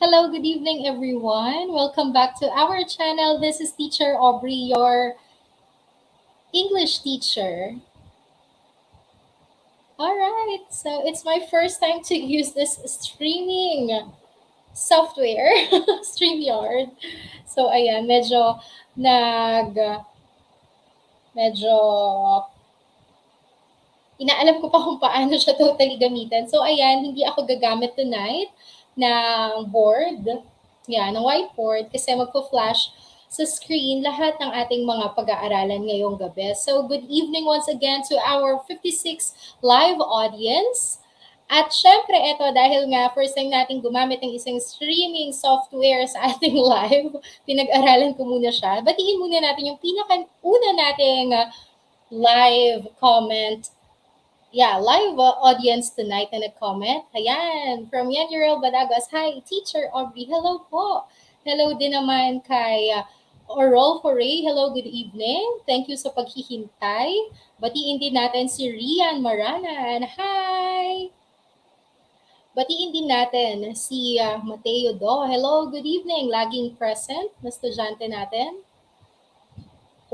Hello, good evening, everyone. Welcome back to our channel. This is Teacher Aubrey, your English teacher. All right, so it's my first time to use this streaming software, StreamYard. So, ayan, medyo inaalam ko pa kung paano siya totally gamitin. So, ayan, hindi ako gagamit tonight ng board, ng whiteboard, kasi magpo-flash sa screen lahat ng ating mga pag-aaralan ngayong gabi. So, good evening once again to our 56 live audience. At syempre, eto, dahil nga first time natin gumamit ng isang streaming software sa ating live, pinag-aralan ko muna siya. Batiin muna natin yung pinaka-una nating live comment live audience tonight na nag-comment. Ayan, from Yanurel Badagas. Hi, Teacher Aubrey. Hello po. Hello din naman kay Orol Foray. Hello, good evening. Thank you sa paghihintay. Batiin din natin si Rian Maranan. Hi! Batiin din natin si Mateo Do. Hello, good evening. Laging present na estudyante natin.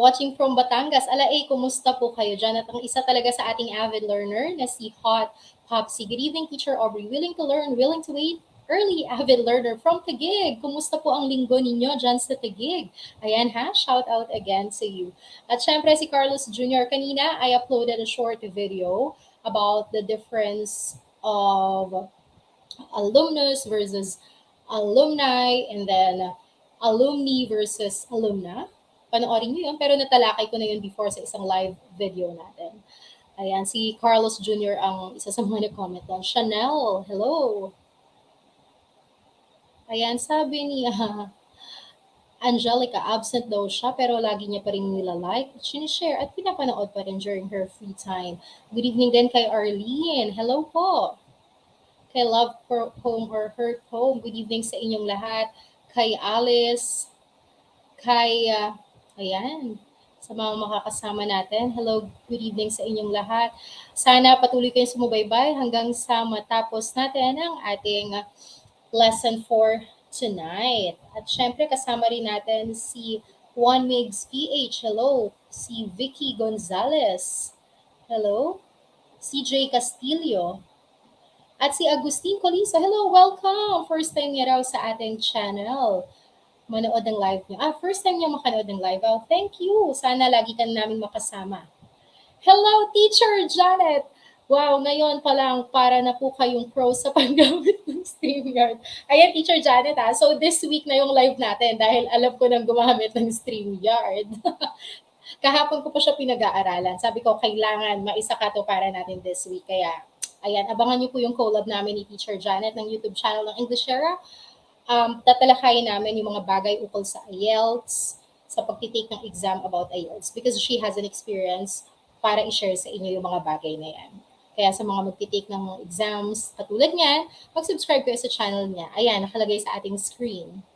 Watching from Batangas. Kumusta po kayo dyan? At ang isa talaga sa ating avid learner na si Hot Popsy. Good evening, Teacher Aubrey. Willing to learn, willing to wait. Early avid learner from Taguig. Kumusta po ang linggo ninyo dyan sa Taguig? Ayan ha, shout out again to you. At syempre si Carlos Jr. Kanina, I uploaded a short video about the difference of alumnus versus alumni and then alumni versus alumna. Panoorin nyo yun, pero natalakay ko na yun before sa isang live video natin. Ayan, si Carlos Jr. ang isa sa mga nag-comment doon. Chanel, hello! Ayan, sabi niya, Angelica, absent daw siya, pero lagi niya pa rin nila-like, sinishare, at pinapanood pa rin during her free time. Good evening din kay Arlene. Hello po! Kay Love Home or Hurt Home, good evening sa inyong lahat. Kay Alice, kay... Ayan, sa mga makakasama natin. Hello, good evening sa inyong lahat. Sana patuloy kayong sumubaybay hanggang sa matapos natin ang ating lesson for tonight. At syempre, kasama rin natin si Juan Migs PH. Hello. Si Vicky Gonzalez. Hello. CJ Castillo. At si Agustin Colisa. Hello, welcome. First time niya raw sa ating channel. Manood ng live niyo. First time niyo makanood ng live. Oh, thank you. Sana lagi ka namin makasama. Hello, Teacher Janet. Wow, ngayon pa lang para na po kayong pro sa paggamit ng StreamYard. Ayan, Teacher Janet So this week na yung live natin dahil alam ko nang gumamit ng StreamYard. Kahapon ko pa siya pinag-aaralan. Sabi ko, kailangan maisa ka to para natin this week. Kaya, ayan, abangan niyo po yung collab namin ni Teacher Janet ng YouTube channel ng English Era. Tatalakayin namin yung mga bagay ukol sa IELTS, sa pagtitake ng exam about IELTS because she has an experience para i-share sa inyo yung mga bagay na yan. Kaya sa mga magtitake ng exams katulad niyan, mag-subscribe kayo sa channel niya. Ayan, nakalagay sa ating screen.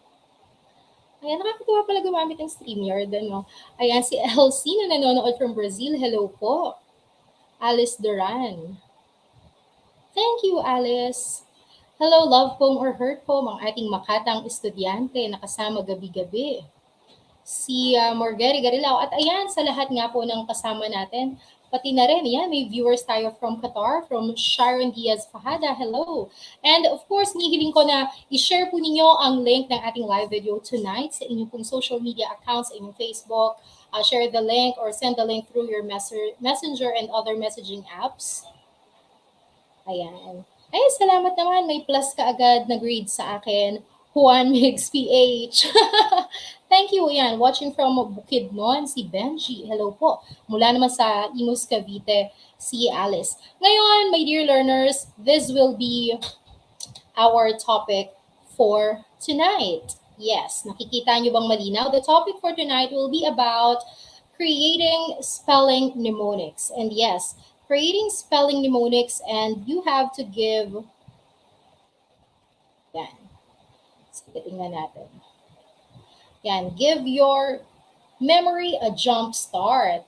Ayan, nakakatuwa pala gumamit ng StreamYard. Ayan, si Elsie na nanonood from Brazil. Hello po. Alice Duran. Thank you, Alice. Hello, Love Home or Hurt Home, ang ating makatang estudyante na kasama gabi-gabi. Si Morgeri Garilao. At ayan, sa lahat nga po ng kasama natin, pati na rin, yan, may viewers tayo from Qatar, from Sharon Diaz Fahada. Hello. And of course, nihiling ko na i-share po ninyo ang link ng ating live video tonight sa inyong pong social media accounts, sa inyong Facebook. Share the link or send the link through your messenger and other messaging apps. Ayan. Ay, salamat naman. May plus ka agad na grade sa akin. Juan Migs PH. Thank you. Yan. Watching from Bukidnon, si Benji. Hello po. Mula naman sa Imus Cavite, si Alice. Ngayon, my dear learners, this will be our topic for tonight. Yes, nakikita nyo bang malinaw? The topic for tonight will be about creating spelling mnemonics. And yes, creating spelling mnemonics, and you have to give, yan, sige, tingnan natin. Yan, give your memory a jump start.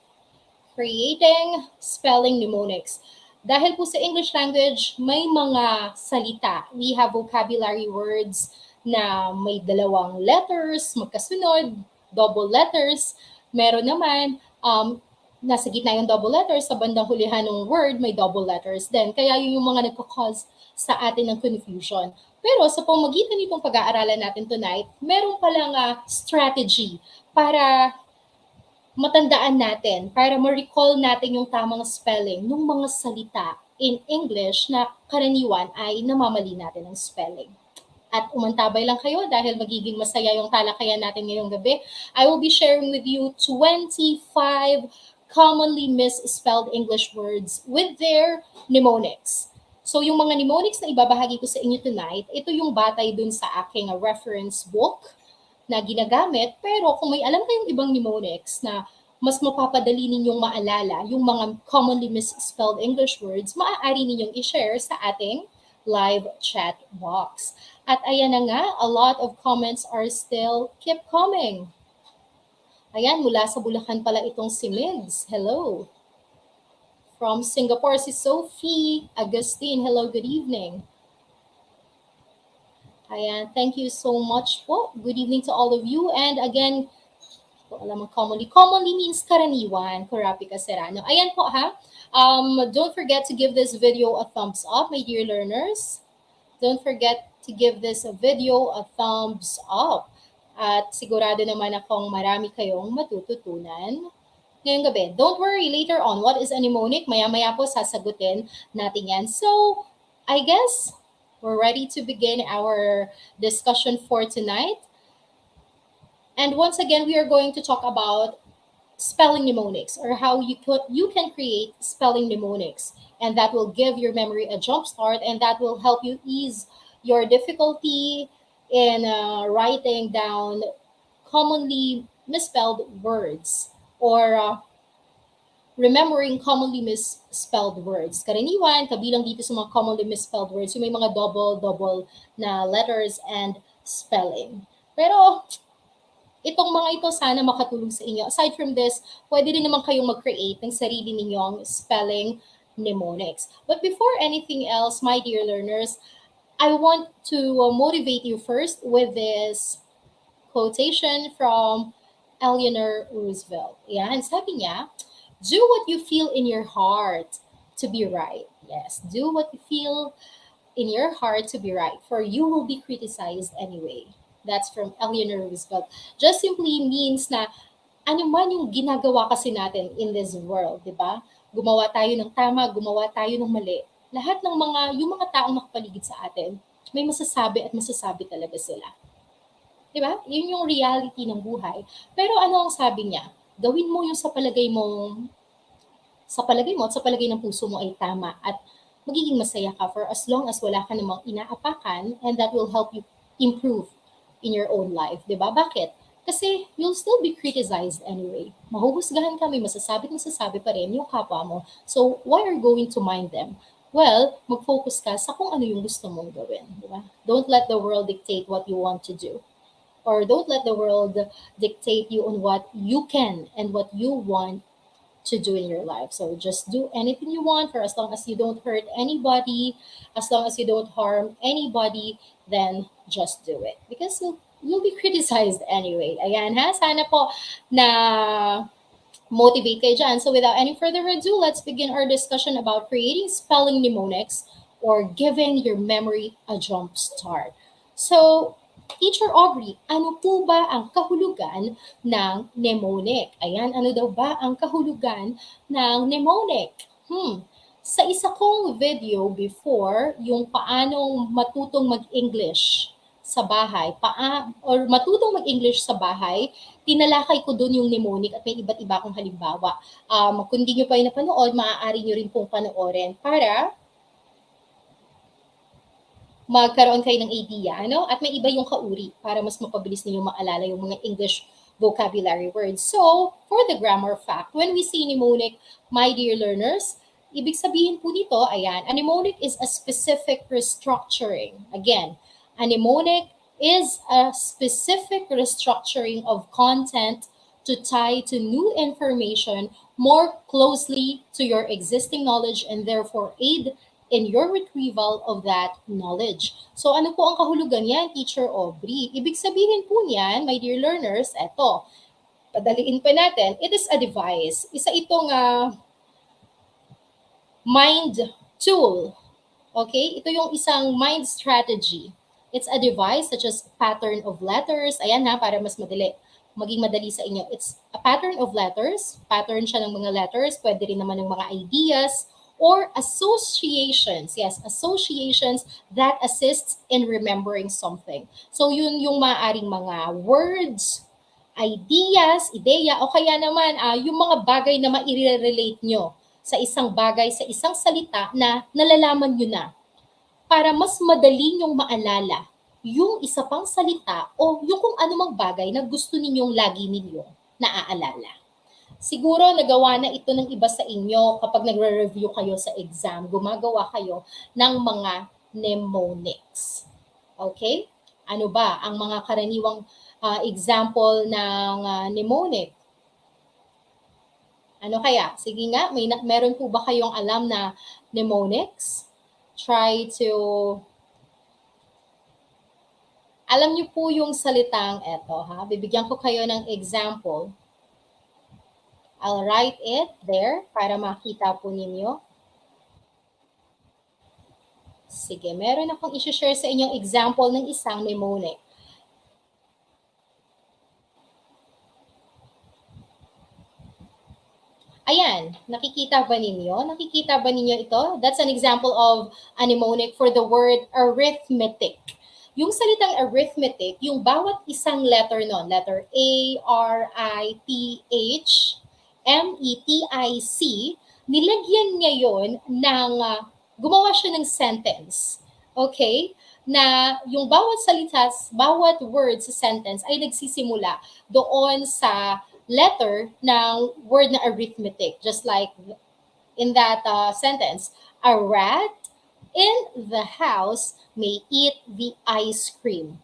Creating spelling mnemonics. Dahil po sa English language, may mga salita. We have vocabulary words na may dalawang letters, magkasunod, double letters. Meron naman, nasa gitna yung double letters, sa bandang hulihan ng word, may double letters din. Kaya yun yung mga nagkakause sa atin ng confusion. Pero sa pamagitan nitong pag-aaralan natin tonight, meron palang strategy para matandaan natin, para ma-recall natin yung tamang spelling ng mga salita in English na karaniwan ay namamali natin ng spelling. At umantabay lang kayo dahil magiging masaya yung talakayan natin ngayong gabi. I will be sharing with you 25 commonly misspelled English words with their mnemonics. So yung mga mnemonics na ibabahagi ko sa inyo tonight, ito yung batay dun sa aking reference book na ginagamit. Pero kung may alam kayong ibang mnemonics na mas mapapadali ninyong maalala yung mga commonly misspelled English words, maaari ninyong i-share sa ating live chat box. At ayan na nga, a lot of comments are still keep coming. Ayan, mula sa Bulacan pala itong si Migs. Hello. From Singapore, si Sophie Agustin. Hello, good evening. Ayan, thank you so much po. Good evening to all of you. And again, alam mo, commonly means karaniwan, Kurapika Serrano. Ayan po ha. Don't forget to give this video a thumbs up, my dear learners. Don't forget to give this video a thumbs up. At sigurado naman akong marami kayong matututunan ngayong gabi. Don't worry, later on, what is a mnemonic? Maya-maya po sasagutin natin yan. So, I guess we're ready to begin our discussion for tonight. And once again, we are going to talk about spelling mnemonics, or how you can create spelling mnemonics, and that will give your memory a jump start, and that will help you ease your difficulty in writing down commonly misspelled words, or remembering commonly misspelled words. Karaniwan, kabilang dito sa mga commonly misspelled words, yung may mga double na letters and spelling. Pero itong mga ito sana makatulong sa inyo. Aside from this, pwede din naman kayong mag-create ng sarili ninyong spelling mnemonics. But before anything else, my dear learners, I want to motivate you first with this quotation from Eleanor Roosevelt. Yan, sabi niya, do what you feel in your heart to be right. Yes, do what you feel in your heart to be right, for you will be criticized anyway. That's from Eleanor Roosevelt. Just simply means na ano man yung ginagawa kasi natin in this world, di ba? Gumawa tayo ng tama, gumawa tayo ng mali. Lahat ng yung mga taong nakapaligid sa atin, may masasabi at masasabi talaga sila. Di ba? Yun yung reality ng buhay. Pero ano ang sabi niya? Gawin mo yung sa palagay mo at sa palagay ng puso mo ay tama, at magiging masaya ka for as long as wala ka namang inaapakan, and that will help you improve in your own life, di ba? Bakit? Kasi you'll still be criticized anyway. Mahuhusgahan ka, may masasabi pa rin yung kapwa mo. So, why are you going to mind them? Well, mag-focus ka sa kung ano yung gusto mong gawin, di ba? Don't let the world dictate what you want to do. Or don't let the world dictate you on what you can and what you want to do in your life. So just do anything you want, for as long as you don't hurt anybody, as long as you don't harm anybody, then just do it. Because you'll be criticized anyway. Ayan ha, sana po na motivate kayo dyan. So without any further ado, let's begin our discussion about creating spelling mnemonics, or giving your memory a jump start. So, Teacher Aubrey, ano po ba ang kahulugan ng mnemonic? Ayan, ano daw ba ang kahulugan ng mnemonic? Sa isa kong video before, yung paanong matutong mag-English sa bahay, or matutong mag-English sa bahay, tinalakay ko doon yung mnemonic at may iba't iba akong halimbawa. Kung hindi nyo pa yung napanood, maaari nyo rin pong panoorin para magkaroon kayo ng idea, ano? At may iba yung kauri para mas mapabilis ninyo maalala yung mga English vocabulary words. So, for the grammar fact, when we say mnemonic, my dear learners, ibig sabihin po nito, ayan, a mnemonic is a specific restructuring. Again, a mnemonic is a specific restructuring of content to tie to new information more closely to your existing knowledge, and therefore aid in your retrieval of that knowledge. So ano po ang kahulugan yan, Teacher Aubrey? Ibig sabihin po niyan, my dear learners, eto, padaliin pa natin, it is a device. Isa itong mind tool. Okay? Ito yung isang mind strategy. It's a device such as pattern of letters. Ayan ha, para mas madali. Maging madali sa inyo. It's a pattern of letters. Pattern siya ng mga letters. Pwede rin naman ng mga ideas or associations. Yes, associations that assists in remembering something. So yun yung maaaring mga words, ideas, ideya, o kaya naman yung mga bagay na maire-relate nyo sa isang bagay, sa isang salita na nalalaman nyo na para mas madali nyong maalala yung isa pang salita o yung kung anumang bagay na gusto ninyong lagi ninyong naaalala. Siguro nagawa na ito ng iba sa inyo kapag nagre-review kayo sa exam, gumagawa kayo ng mga mnemonics. Okay? Ano ba ang mga karaniwang example ng mnemonic? Ano kaya? Sige nga, meron po ba kayong alam na mnemonics? Try to... Alam niyo po yung salitang eto, ha? Bibigyan ko kayo ng example. I'll write it there para makita po ninyo. Sige, meron akong i-share sa inyong example ng isang mnemonic. Ayan, nakikita ba ninyo? Nakikita ba ninyo ito? That's an example of a mnemonic for the word arithmetic. Yung salitang arithmetic, yung bawat isang letter nun, letter A, R, I, T, H, M, E, T, I, C, nilagyan niya yon ng, gumawa siya ng sentence. Okay? Na yung bawat salita, bawat word sa sentence ay nagsisimula doon sa letter ng word na arithmetic. Just like in that sentence, a rat in the house may eat the ice cream.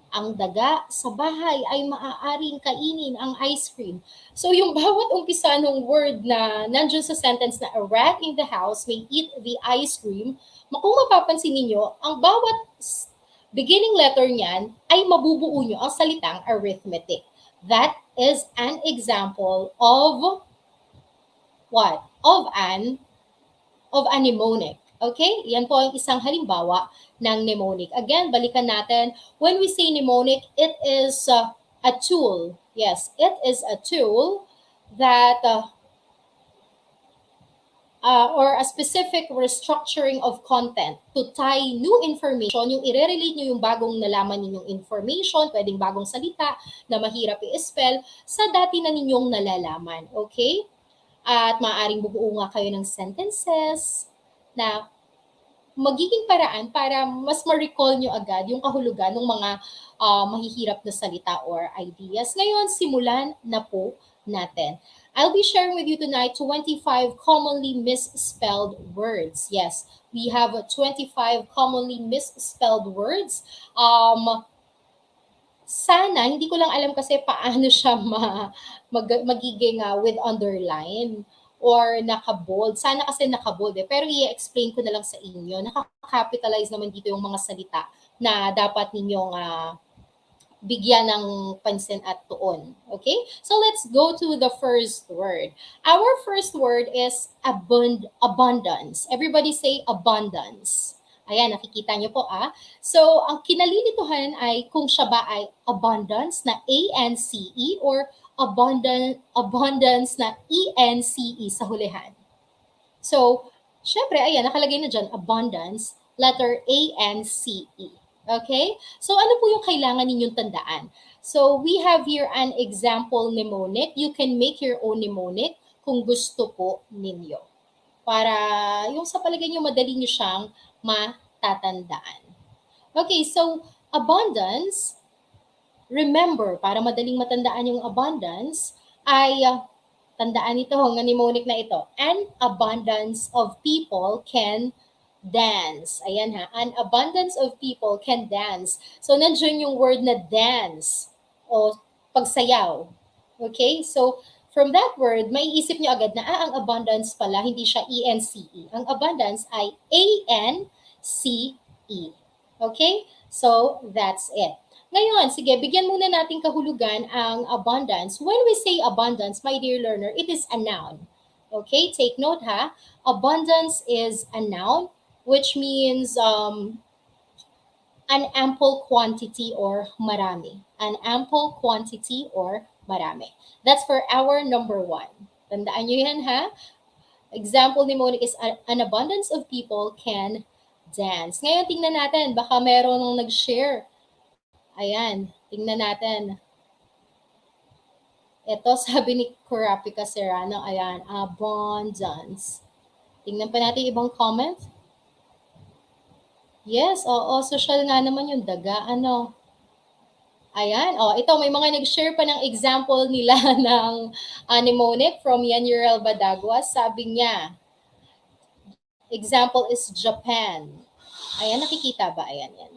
Ang daga sa bahay ay maaaring kainin ang ice cream. So yung bawat umpisa ng word na nandiyan sa sentence na a rat in the house may eat the ice cream, kung mapapansin ninyo, ang bawat beginning letter niyan ay mabubuo nyo ang salitang arithmetic. That is an example of what? Of a mnemonic. Okay? Yan po ang isang halimbawa ng mnemonic. Again, balikan natin. When we say mnemonic, it is a tool. Yes, it is a tool that or a specific restructuring of content to tie new information, yung i-relate nyo yung bagong nalaman ninyong information, pwedeng bagong salita na mahirap i-spell, sa dati na ninyong nalalaman. Okay? At maaaring bubuo nga kayo ng sentences na magiging paraan para mas ma-recall nyo agad yung kahulugan ng mga mahihirap na salita or ideas. Ngayon, simulan na po natin. I'll be sharing with you tonight 25 commonly misspelled words. Yes, we have 25 commonly misspelled words. Sana, hindi ko lang alam kasi paano siya magiging with underline or naka-bold. Sana kasi naka-bold eh. Pero i-explain ko na lang sa inyo. Nakaka-capitalize naman dito yung mga salita na dapat ninyong bigyan ng pansin at tuon. Okay? So let's go to the first word. Our first word is abundance. Everybody say abundance. Ayan, nakikita nyo po So, ang kinalilituhan ay kung siya ba ay abundance na A-N-C-E or abundance na E-N-C-E sa hulihan. So, syempre, ayan, nakalagay na dyan, abundance, letter A-N-C-E. Okay? So, ano po yung kailangan ninyong tandaan? So, we have here an example mnemonic. You can make your own mnemonic kung gusto po ninyo. Para yung sa palagay nyo, madali nyo siyang matatandaan. Okay, so, abundance, remember, para madaling matandaan yung abundance, ay tandaan ito, ang mnemonic na ito. An abundance of people can dance. Ayan ha. An abundance of people can dance. So, nandiyan yung word na dance o pagsayaw. Okay? So, From that word, may isip nyo agad na ang abundance pala, hindi siya E-N-C-E. Ang abundance ay A-N-C-E. Okay? So, that's it. Ngayon, sige, bigyan muna natin kahulugan ang abundance. When we say abundance, my dear learner, it is a noun. Okay? Take note ha. Abundance is a noun, which means an ample quantity or marami. An ample quantity or marami. That's for our number one. Tandaan nyo yan ha. Example ni Monique is an abundance of people can dance. Ngayon, tingnan natin. Baka meron nang nag-share. Ayan, tingnan natin. Ito, sabi ni Kurapika Serrano, ayan, abundance. Tingnan pa natin ibang comment. Yes, oo, social nga naman yung daga, ano. Ayan, ito, may mga nag-share pa ng example nila ng Mnemonic from Yanurel Badagua. Sabi niya, example is Japan. Ayan, nakikita ba? Ayan, yan.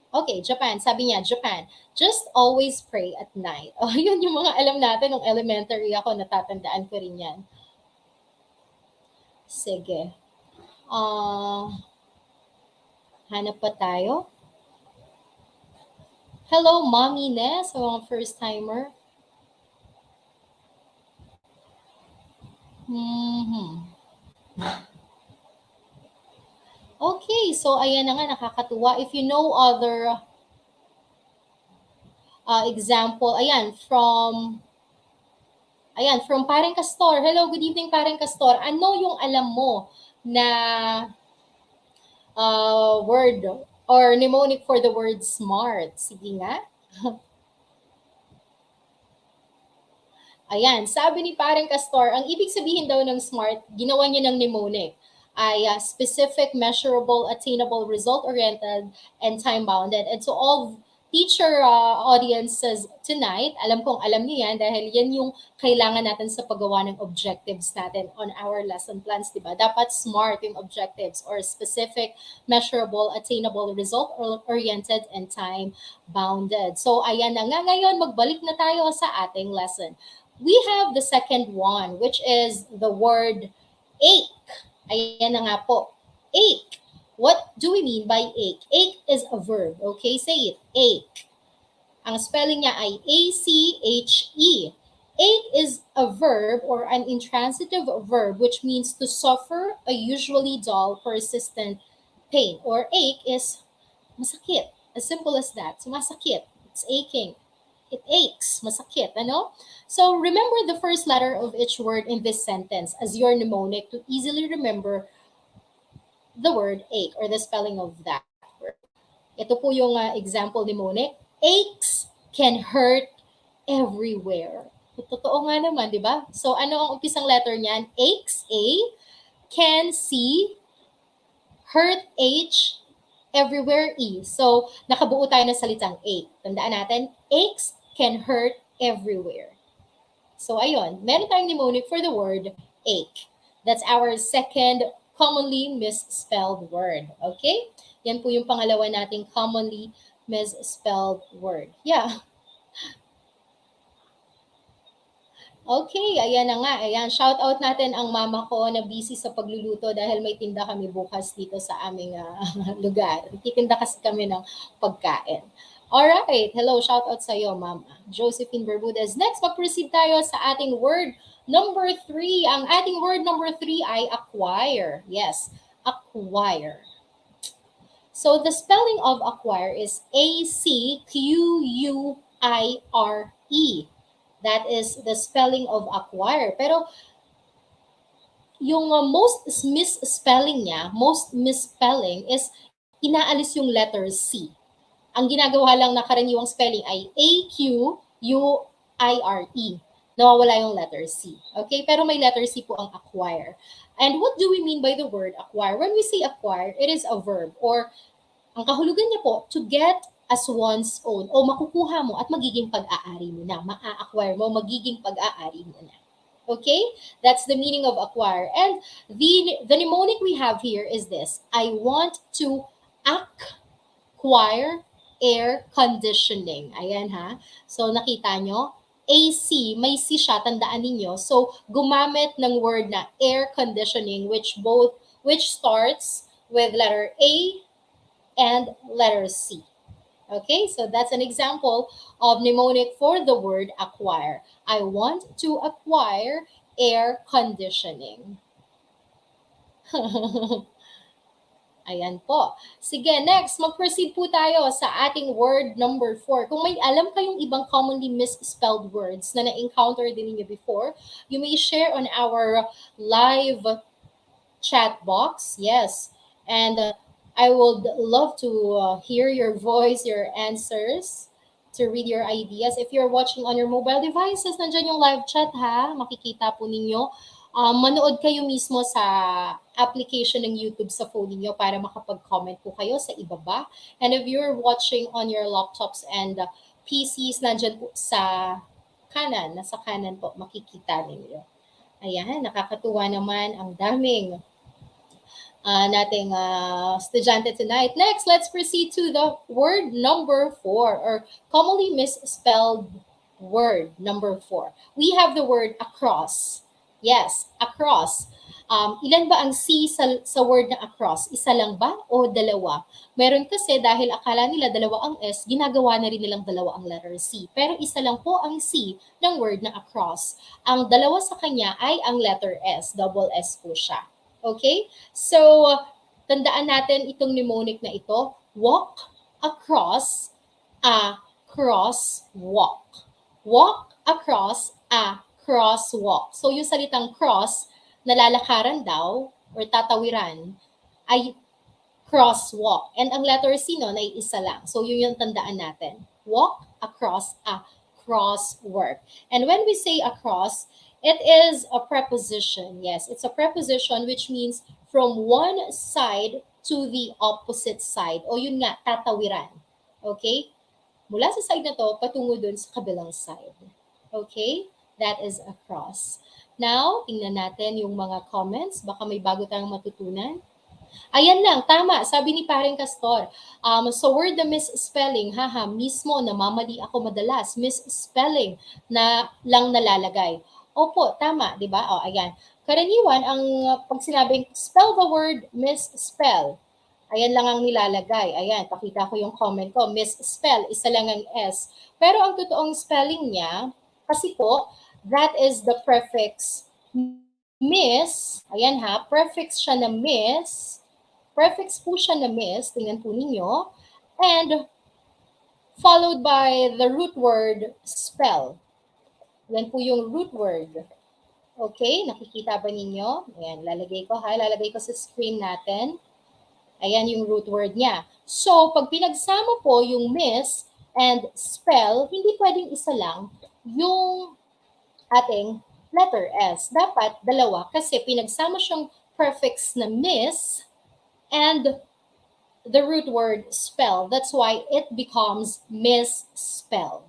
Okay, Japan. Sabi niya, Japan, just always pray at night. Yun yung mga alam natin nung elementary ako, natatandaan ko rin yan. Sige. Hanap pa tayo. Hello, Mommy Ness, mga first-timer. Okay, so ayan na nga, nakakatuwa. If you know other example, ayan, from Pareng Castor. Hello, good evening, Pareng Castor. Ano yung alam mo na word or mnemonic for the word smart? Sige nga. Ayan, sabi ni Pareng Castor, ang ibig sabihin daw ng smart, ginawa niya ng mnemonic ay specific, measurable, attainable, result-oriented, and time-bounded. And so all teacher audiences tonight, alam kong alam niyo yan dahil yan yung kailangan natin sa paggawa ng objectives natin on our lesson plans, di ba? Dapat smart yung objectives or specific, measurable, attainable, result-oriented, and time-bounded. So ayan na nga, ngayon magbalik na tayo sa ating lesson. We have the second one, which is the word ache. Ayan na nga po. Ache. What do we mean by ache? Ache is a verb. Okay, say it. Ache. Ang spelling niya ay A-C-H-E. Ache is a verb or an intransitive verb which means to suffer a usually dull, persistent pain. Or ache is masakit. As simple as that. Masakit. It's aching. It aches. Masakit. Ano? So remember the first letter of each word in this sentence as your mnemonic to easily remember the word ache or the spelling of that word. Ito po yung example mnemonic. Aches can hurt everywhere. Totoo nga naman, di ba? So ano ang umpisang letter niyan? Aches, A, can, C, hurt, H, everywhere, E. So nakabuo tayo ng salitang ache. Tandaan natin, aches can hurt everywhere. So ayun, meron tayong mnemonic for the word ache. That's our second commonly misspelled word. Okay? Yan po yung pangalawa nating commonly misspelled word. Yeah. Okay, ayan na nga. Ayan, shout out natin ang mama ko na busy sa pagluluto dahil may tinda kami bukas dito sa aming lugar. Titinda kasi kami ng pagkain. Alright, hello, shout out sa iyo, Mama. Josephine Bermudez. Next, mag-proceed tayo sa ating word number 3. Ang ating word number 3 ay acquire. Yes, acquire. So the spelling of acquire is A-C-Q-U-I-R-E. That is the spelling of acquire. Pero yung most misspelling is inaalis yung letter C. Ang ginagawa lang na karaniwang spelling ay A-Q-U-I-R-E. Nawawala yung letter C. Okay? Pero may letter C po ang acquire. And what do we mean by the word acquire? When we say acquire, it is a verb or ang kahulugan niya po, to get as one's own o makukuha mo at magiging pag-aari mo na. Ma-acquire mo, magiging pag-aari mo na. Okay? That's the meaning of acquire. And the mnemonic we have here is this. I want to acquire air conditioning. Ayan ha. So nakita nyo, AC, may C siya, tandaan ninyo. So, gumamit ng word na air conditioning, which starts with letter A and letter C. Okay, so that's an example of mnemonic for the word acquire. I want to acquire air conditioning. Ayan po. Sige, next, mag-proceed po tayo sa ating word number 4. Kung may alam kayong ibang commonly misspelled words na na-encounter din niyo before, you may share on our live chat box. Yes. And I would love to hear your voice, your answers, to read your ideas. If you're watching on your mobile devices, nandyan yung live chat ha. Makikita po ninyo. Manood kayo mismo sa application ng YouTube sa phone niyo para makapag-comment po kayo sa ibaba. And if you're watching on your laptops and PCs, nandyan po sa kanan, nasa kanan po, makikita ninyo. Ayan, nakakatuwa naman, ang daming nating estudyante tonight. Next, let's proceed to the word number 4, or commonly misspelled word number 4. We have the word across. Yes, across. Ilan ba ang C sa word na across? Isa lang ba o dalawa? Meron kasi dahil akala nila dalawa ang S, ginagawa na rin nilang dalawa ang letter C. Pero isa lang po ang C ng word na across. Ang dalawa sa kanya ay ang letter S. Double S po siya. Okay? So, tandaan natin itong mnemonic na ito. Walk across a crosswalk. Walk across a crosswalk. So, yung salitang cross, nalalakaran daw or tatawiran ay crosswalk. And ang letter C nun ay isa lang. So, yun yung tandaan natin. Walk across a crosswalk. And when we say across, it is a preposition. Yes, it's a preposition which means from one side to the opposite side. O yun nga, tatawiran. Okay? Mula sa side na to, patungo dun sa kabilang side. Okay? That is across. Now, tingnan natin yung mga comments. Baka may bago tayong matutunan. Ayan lang, tama. Sabi ni Pareng Castor, so word na misspelling, haha, mismo, namamali ako madalas. Misspelling na lang nalalagay. Opo, tama, di ba? O, ayan. Karaniwan, ang pag sinabing spell the word, misspell. Ayan lang ang nilalagay. Ayan, pakita ko yung comment ko. Misspell, isa lang ang S. Pero ang totoong spelling niya, kasi po, that is the prefix miss. Ayan ha, prefix siya na miss. Prefix po siya na miss. Tingnan po ninyo. And followed by the root word spell. Yan po yung root word. Okay, nakikita ba ninyo? Ayan, lalagay ko ha. Lalagay ko sa screen natin. Ayan yung root word niya. So, pag pinagsama po yung miss and spell, hindi pwedeng isa lang yung ating letter S. Dapat dalawa kasi pinagsama siyang prefix na miss and the root word spell. That's why it becomes misspell.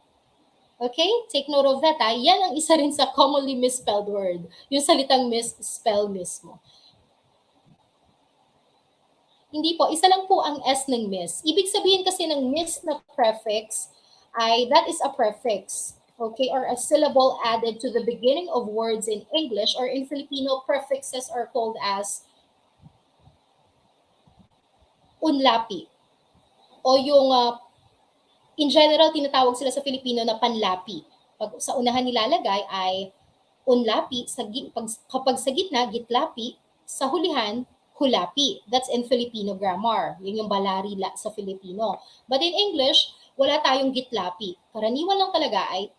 Okay? Take note of that. Yan ang isa rin sa commonly misspelled word. Yung salitang misspell mismo. Hindi po, isa lang po ang S ng miss. Ibig sabihin kasi ng miss na prefix ay that is a prefix. Okay, or a syllable added to the beginning of words in English, or in Filipino, prefixes are called as unlapi. O yung, in general, tinatawag sila sa Filipino na panlapi. Pag sa unahan nilalagay ay unlapi, kapag sa gitna, gitlapi, sa hulihan, hulapi. That's in Filipino grammar. Yun yung balarila sa Filipino. But in English, wala tayong gitlapi. Karaniwan lang talaga ay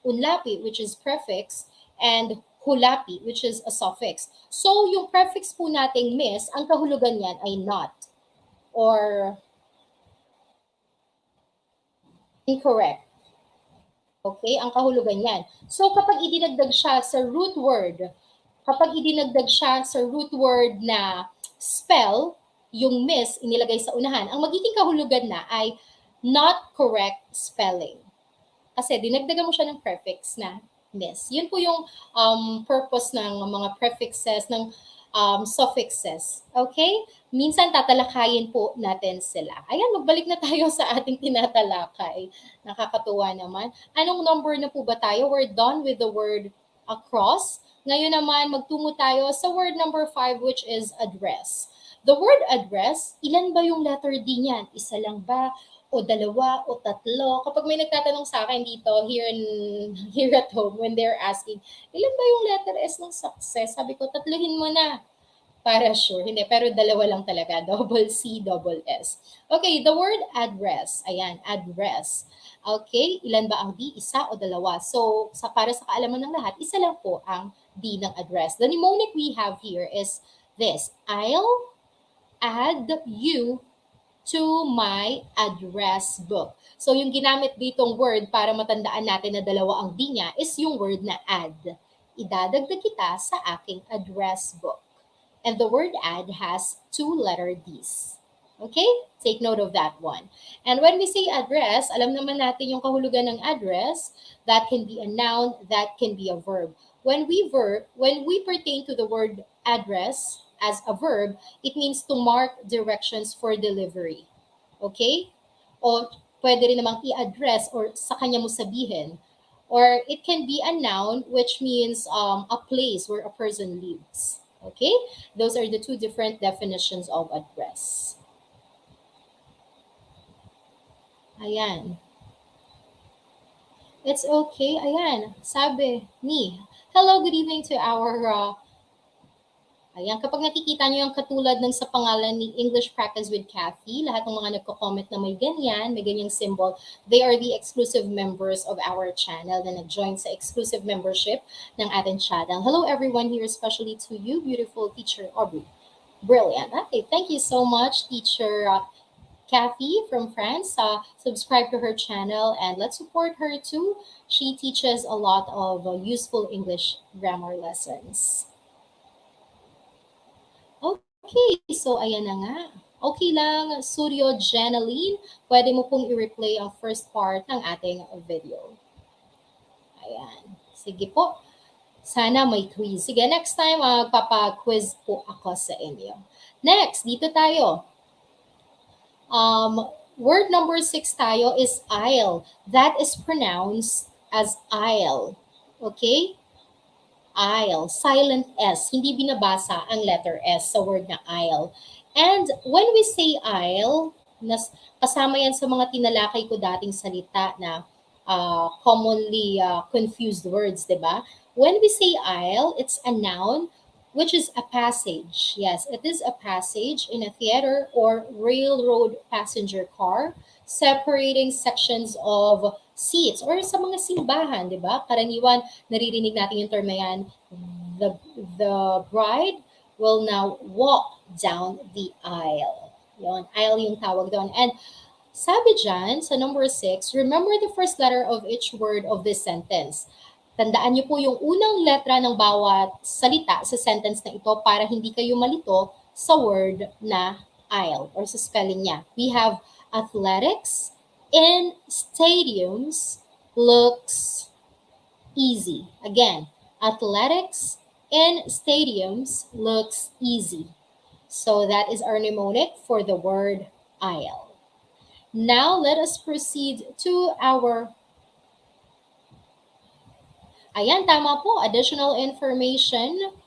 unlapi, which is prefix, and hulapi, which is a suffix. So, yung prefix po nating miss, ang kahulugan niyan ay not or incorrect. Okay, ang kahulugan niyan. So, kapag idinagdag siya sa root word na spell, yung miss inilagay sa unahan, ang magiging kahulugan na ay not correct spelling. Kasi dinagdagan mo siya ng prefix na miss. Yun po yung purpose ng mga prefixes, ng suffixes. Okay? Minsan tatalakayin po natin sila. Ayan, magbalik na tayo sa ating tinatalakay. Nakakatuwa naman. Anong number na po ba tayo? We're done with the word across. Ngayon naman, magtungo tayo sa word number 5, which is address. The word address, ilan ba yung letter D niyan? Isa lang ba? O dalawa? O tatlo? Kapag may nagtatanong sa akin dito, here at home, when they're asking, ilan ba yung letter S ng success? Sabi ko, tatluhin mo na. Para sure. Hindi, pero dalawa lang talaga. Double C, double S. Okay, the word address. Ayan, address. Okay, ilan ba ang D? Isa o dalawa? So, para sa kaalaman ng lahat, isa lang po ang D ng address. The mnemonic we have here is this. I'll add you to my address book. So, yung ginamit ditong word para matandaan natin na dalawa ang D niya is yung word na add. Idadagdag kita sa aking address book. And the word add has 2 letter Ds. Okay? Take note of that one. And when we say address, alam naman natin yung kahulugan ng address. That can be a noun, that can be a verb. When we pertain to the word address as a verb, it means to mark directions for delivery. Okay? O pwede rin namang i-address or sa kanya mo sabihin. Or it can be a noun, which means a place where a person lives. Okay? Those are the 2 different definitions of address. Ayan. It's okay. Ayan. Sabi ni. Hello, good evening to our ayan, kapag nakikita nyo yung katulad ng sa pangalan ni English Practice with Kathy, lahat ng mga nagko-comment na may ganyang symbol, they are the exclusive members of our channel na nag-join sa exclusive membership ng ating channel. Hello everyone here, especially to you, beautiful teacher Aubrey. Brilliant. Okay, thank you so much, teacher Kathy from France. Subscribe to her channel and let's support her too. She teaches a lot of useful English grammar lessons. Okay, so ayan na nga. Okay lang, Suryo Jenaline, pwede mo pong i-replay ang first part ng ating video. Ayan. Sige po. Sana may quiz. Sige, next time, magpapa-quiz po ako sa inyo. Next, dito tayo. Word number 6 tayo is aisle. That is pronounced as aisle. Okay? Aisle, silent S. Hindi binabasa ang letter S sa word na aisle. And when we say aisle, kasama yan sa mga tinalakay ko dating salita na commonly confused words, di ba? When we say aisle, it's a noun which is a passage. Yes, it is a passage in a theater or railroad passenger car separating sections of seats or sa mga simbahan, di ba? Karaniwan, naririnig natin yung term na yan, the bride will now walk down the aisle. Yun, aisle yung tawag doon. And sabi dyan, sa number 6, remember the first letter of each word of this sentence. Tandaan niyo po yung unang letra ng bawat salita sa sentence na ito para hindi kayo malito sa word na aisle or sa spelling niya. We have athletics in stadiums looks easy. Again, athletics in stadiums looks easy. So that is our mnemonic for the word aisle. Now let us proceed to our ayan, tama po. Additional information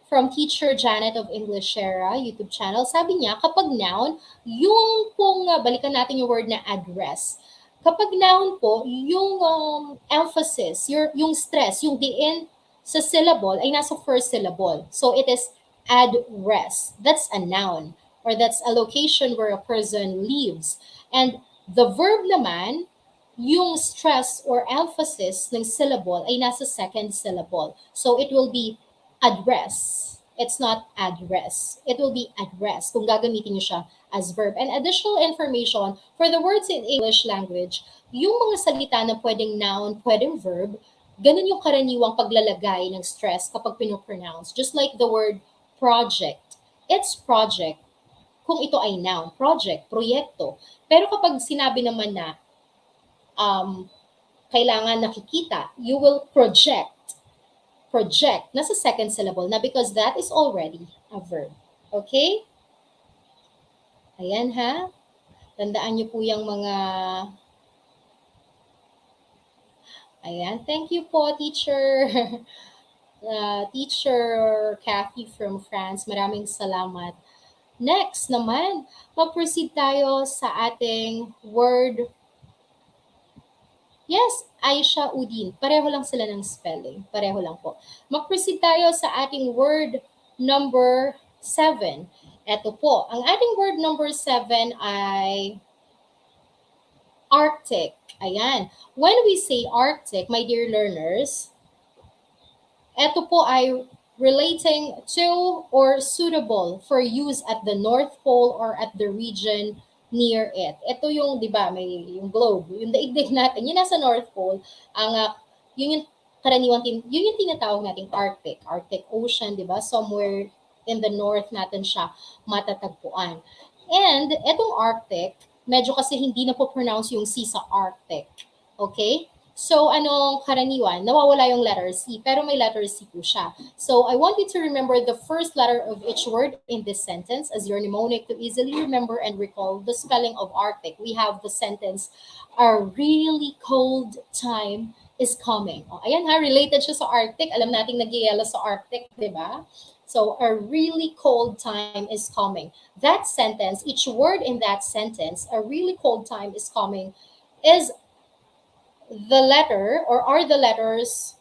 from Teacher Janet of English Shara YouTube channel. Sabi niya, kapag noun, yung pong, balikan natin yung word na address. Kapag noun po, yung emphasis, yung stress, yung diin sa syllable ay nasa first syllable. So it is address. That's a noun or that's a location where a person lives. And the verb naman, yung stress or emphasis ng syllable ay nasa second syllable. So it will be address. It's not address. It will be address kung gagamitin niyo siya as verb. And additional information for the words in English language, yung mga salita na pwedeng noun, pwedeng verb, ganun yung karaniwang paglalagay ng stress kapag pinopronounce. Just like the word project. It's project kung ito ay noun. Project, proyekto. Pero kapag sinabi naman na kailangan nakikita, you will project project, nasa second syllable na because that is already a verb. Okay? Ayan ha. Tandaan niyo po yung mga... Ayan. Thank you po, teacher. Teacher Kathy from France. Maraming salamat. Next naman, mag-proceed tayo sa ating word. Yes, Aisha Udin. Pareho lang sila ng spelling. Pareho lang po. Mag-proceed tayo sa ating word number 7. Ito po. Ang ating word number 7 ay Arctic. Ayan. When we say Arctic, my dear learners, ito po ay relating to or suitable for use at the North Pole or at the region near it. Ito yung, di ba, may yung globe, yung daigdig natin, yun nasa North Pole, yun yung karaniwang, yun yung tinatawag nating Arctic Ocean, di ba? Somewhere in the north natin siya matatagpuan. And etong Arctic, medyo kasi hindi na po pronounce yung C sa Arctic. Okay? So, anong karaniwan? Nawawala yung letter C, pero may letter C po siya. So, I want you to remember the first letter of each word in this sentence as your mnemonic to easily remember and recall the spelling of Arctic. We have the sentence, a really cold time is coming. O, ayan ha, related siya sa Arctic. Alam nating nag-yelo sa Arctic, di ba? So, a really cold time is coming. That sentence, each word in that sentence, a really cold time is coming, is the letter or are the letters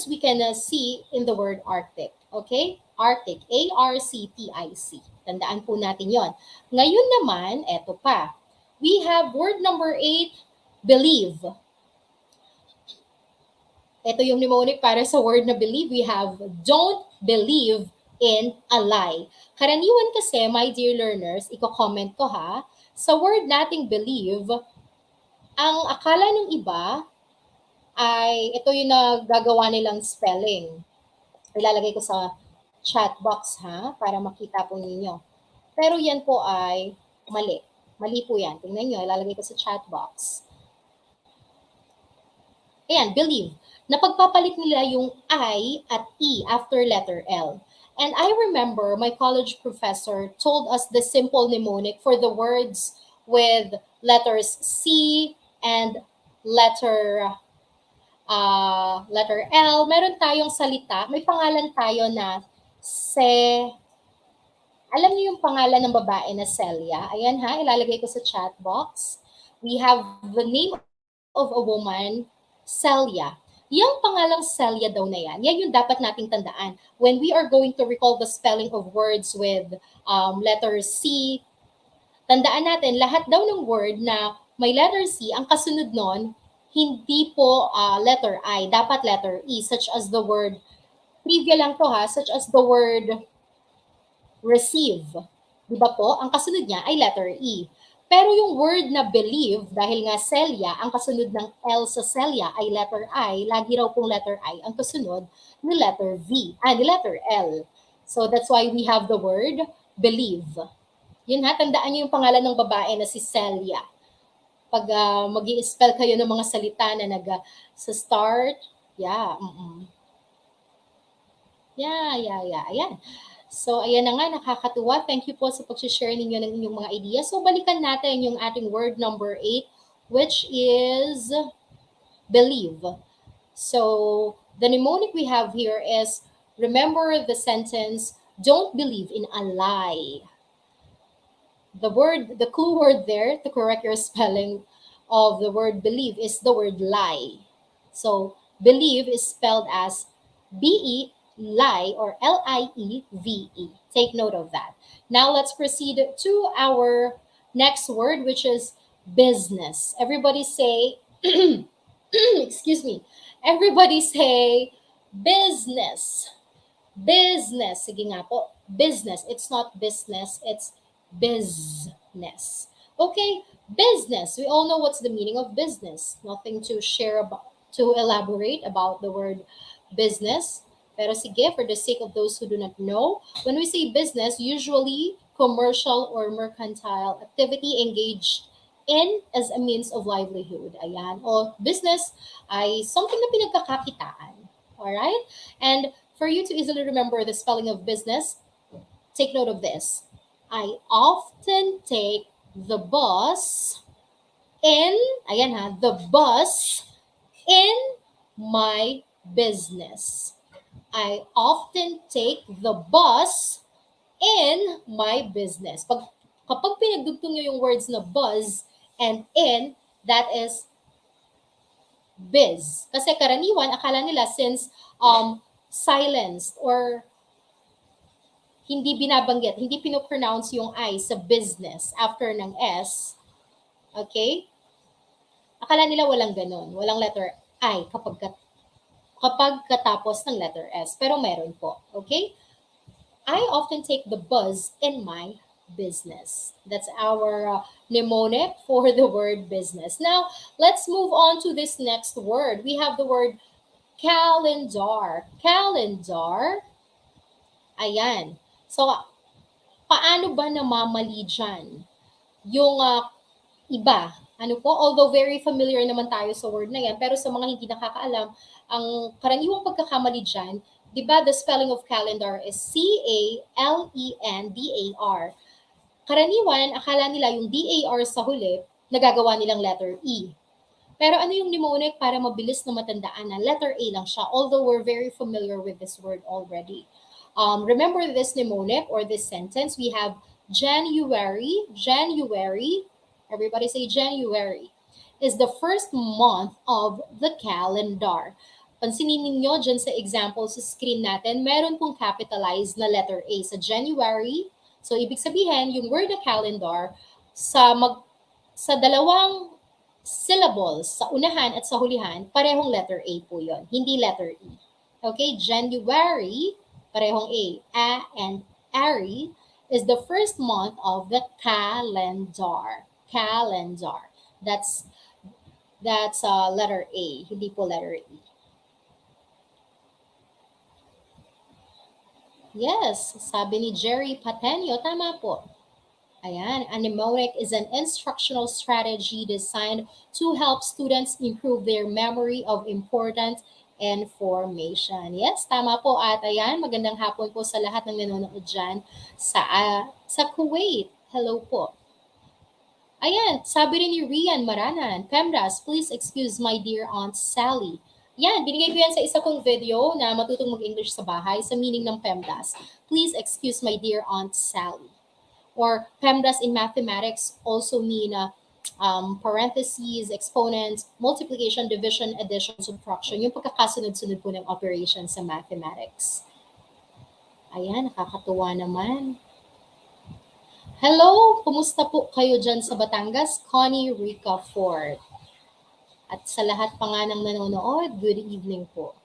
we can see in the word Arctic. Okay? Arctic. A-R-C-T-I-C. Tandaan po natin yon. Ngayon naman, eto pa. We have word number 8, believe. Ito yung mnemonic para sa word na believe. We have don't believe in a lie. Karaniwan kasi, my dear learners, i-comment ko ha, sa word nating believe, ang akala ng iba ay ito yung nagagawa nilang spelling. Ilalagay ko sa chat box ha, para makita po ninyo. Pero yan po ay mali. Mali po yan. Tingnan nyo, ilalagay ko sa chat box. Ayan, believe. Napagpapalit nila yung I at E after letter L. And I remember my college professor told us the simple mnemonic for the words with letters C and letter L. Meron tayong salita, may pangalan tayo na alam niyo yung pangalan ng babae na Celia? Ayan ha, ilalagay ko sa chat box. We have the name of a woman, Celia. Yung pangalang Celia daw na yan yung dapat nating tandaan when we are going to recall the spelling of words with letter C. Tandaan natin, lahat daw ng word na may letter C, ang kasunod nun, hindi po letter I, dapat letter E, such as the word, trivia lang to ha, such as the word receive. Di ba po? Ang kasunod niya ay letter E. Pero yung word na believe, dahil nga Celia, ang kasunod ng L sa Celia ay letter I, lagi raw pong letter I ang kasunod ni letter ni letter L. So that's why we have the word believe. Yun ha, tandaan niyo yung pangalan ng babae na si Celia. Pag mag-i-spell kayo ng mga salita na sa start, yeah. Ayan. So, ayan na nga, nakakatuwa. Thank you po sa pag-share ninyo ng inyong mga ideas. So, balikan natin yung ating word number 8, which is believe. So, the mnemonic we have here is, remember the sentence, don't believe in a lie. The clue word there to correct your spelling of the word believe is the word lie. So, believe is spelled as B-E, lie, or L-I-E-V-E. Take note of that. Now, let's proceed to our next word, which is business. Everybody say, excuse me. Everybody say, business. Business. Sige nga po. Business. It's not business. It's business. Okay, business. We all know what's the meaning of business. Nothing to elaborate about the word business. Pero sige, for the sake of those who do not know, when we say business, usually commercial or mercantile activity engaged In as a means of livelihood. Ayan. O business ay something na pinagkakakitaan. Alright? And for you to easily remember the spelling of business, take note of this. I often take the bus in, ayan ha, the bus in my business. I often take the bus in my business. Kapag pinagdugtong nyo yung words na buzz and in, that is biz. Kasi karaniwan, akala nila since silenced or hindi binabanggit, hindi pinopronounce yung I sa business after ng S, okay? Akala nila walang ganun. Walang letter I kapag katapos ng letter S. Pero meron po, okay? I often take the buzz in my business. That's our mnemonic for the word business. Now, let's move on to this next word. We have the word calendar. Calendar. Ayan. So, paano ba namamali dyan? Yung iba, ano po, although very familiar naman tayo sa word na yan, pero sa mga hindi nakakaalam, ang karaniwang pagkakamali dyan, di ba the spelling of calendar is C-A-L-E-N-D-A-R. Karaniwan, akala nila yung D-A-R sa huli, nagagawa nilang letter E. Pero ano yung mnemonic para mabilis na matandaan na letter A lang siya, although we're very familiar with this word already. Remember this mnemonic or this sentence, we have January, everybody say January, is the first month of the calendar. Pansinin ninyo dyan sa example sa screen natin, meron pong capitalized na letter A sa January. So, ibig sabihin, yung word na calendar, sa dalawang syllables, sa unahan at sa hulihan, parehong letter A po yon, hindi letter E. Okay, January, parehong A and Ari, is the first month of the calendar. Calendar. That's letter A, hindi po letter E. Yes, sabi ni Jerry Patenio, tama po. Ayan, a mnemonic is an instructional strategy designed to help students improve their memory of important information. Yes, tama po. At ayan, magandang hapon po sa lahat ng nanonood dyan sa Kuwait. Hello po. Ayan, sabi rin ni Rian Maranan, Pemdas, please excuse my dear Aunt Sally. Yan, binigay ko yan sa isa kong video na matutong mag-English sa bahay sa meaning ng PEMDAS. Please excuse my dear Aunt Sally. Or PEMDAS in mathematics also mean parentheses, exponents, multiplication, division, addition, subtraction. Yung pagkakasunod-sunod po ng operation sa mathematics. Ayan, nakakatuwa naman. Hello, kumusta po kayo dyan sa Batangas? Connie Rica Ford. At sa lahat pa nga ng nanonood, good evening po.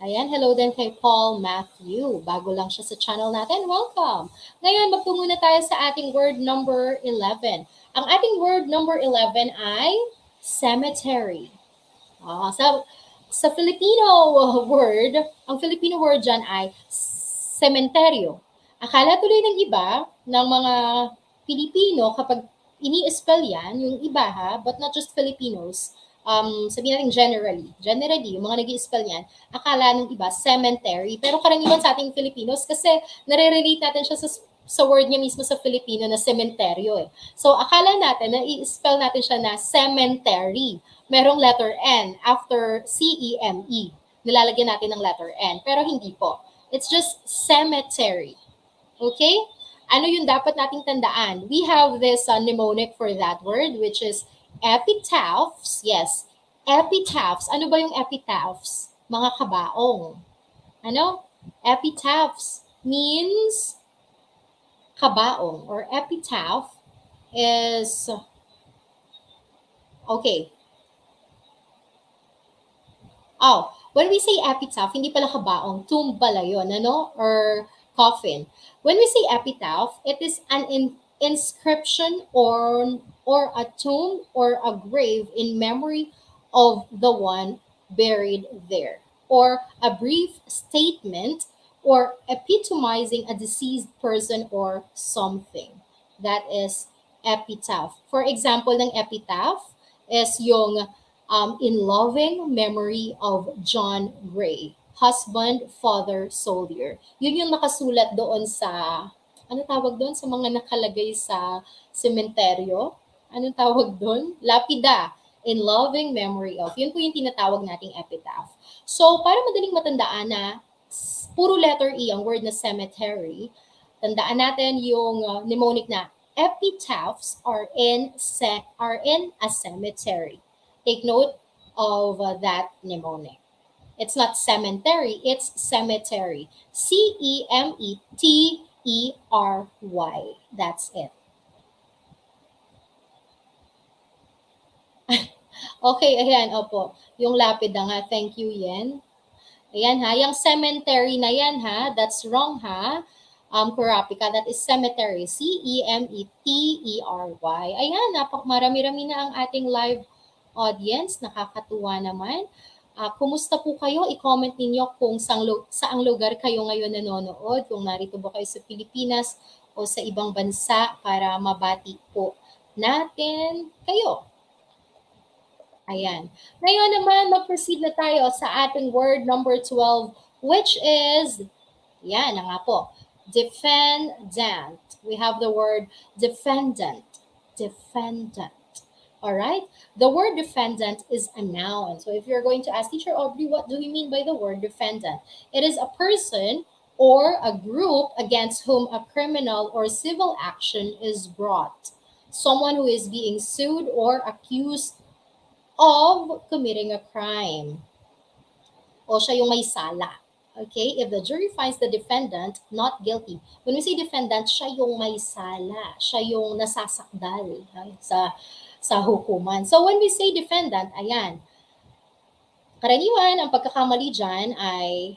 Ayan, hello din kay Paul Matthew. Bago lang siya sa channel natin, welcome. Ngayon, magtungo na tayo sa ating word number 11. Ang ating word number 11 ay cemetery. Sa Filipino word, ang Filipino word dyan ay cementerio. Akala tuloy ng iba, ng mga Pilipino, kapag ini-spell yan, yung iba ha, but not just Filipinos, sabihin natin generally, yung mga nag-i-spell yan, akala ng iba, cemetery. Pero karaniwan sa ating Filipinos, kasi nare-relate natin siya sa word niya mismo sa Filipino na cementerio eh. So, akala natin na i-spell natin siya na cemetery. Merong letter N after C-E-M-E. Nilalagyan natin ng letter N. Pero hindi po. It's just cemetery. Okay? Ano yung dapat nating tandaan? We have this mnemonic for that word, which is epitaphs. Yes, epitaphs. Ano ba yung epitaphs? Mga kabaong. Ano? Epitaphs means kabaong, or epitaph is, okay. When we say epitaph, hindi pala kabaong, tomb pala yun, ano? Or coffin. When we say epitaph, it is an inscription or a tomb or a grave in memory of the one buried there, or a brief statement or epitomizing a deceased person or something. That is epitaph. For example ng epitaph is yung in loving memory of John Gray, husband, father, soldier. Yun yung nakasulat doon sa, ano tawag doon sa mga nakalagay sa sementeryo? Anong tawag doon? Lapida. In loving memory of. Yun po yung tinatawag nating epitaph. So, para madaling matandaan na puro letter E ang word na cemetery, tandaan natin yung mnemonic na epitaphs are in a cemetery. Take note of that mnemonic. It's not cemetery, it's cemetery. Cemetery. That's it. Okay, ayan, opo. Yung lapida nga, thank you, Yen. Ayan ha, yung cemetery na yan ha, that's wrong ha. Kurapika, that is cemetery. Cemetery. Ayan, marami-rami na ang ating live audience. Nakakatuwa naman. Kumusta po kayo? I-comment ninyo kung saang lugar kayo ngayon nanonood. Kung narito ba kayo sa Pilipinas o sa ibang bansa para mabati po natin kayo. Ayan. Ngayon naman, mag-proceed na tayo sa ating word number 12, which is, yan na nga po, defendant. We have the word defendant. Defendant. All right? The word defendant is a noun. So if you're going to ask Teacher Aubrey, what do we mean by the word defendant? It is a person or a group against whom a criminal or civil action is brought. Someone who is being sued or accused of committing a crime. O siya yung may sala. Okay? If the jury finds the defendant not guilty, when we say defendant, siya yung may sala. Siya yung nasasakdal sa hukuman. So when we say defendant, ayan, karaniwan, ang pagkakamali dyan ay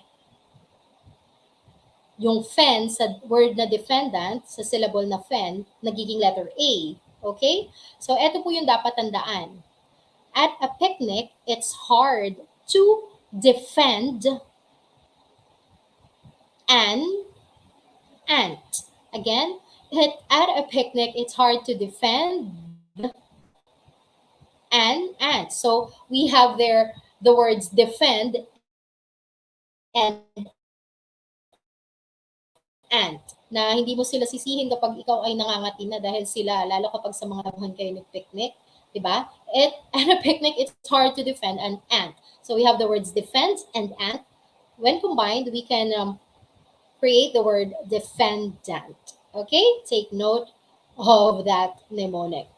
yung fen sa word na defendant, sa syllable na fen, nagiging letter A. Okay? So ito po yung dapat tandaan. At a picnic, it's hard to defend an ant. Again, at a picnic, it's hard to defend an ant. So we have there the words defend and ant na hindi mo sila sisihin kapag ikaw ay nangangati na dahil sila, lalo kapag sa mga nabuhan kayo nag-picnic, diba? At a picnic, it's hard to defend an ant. So we have the words defend and ant. When combined, we can create the word defendant. Okay? Take note of that mnemonic.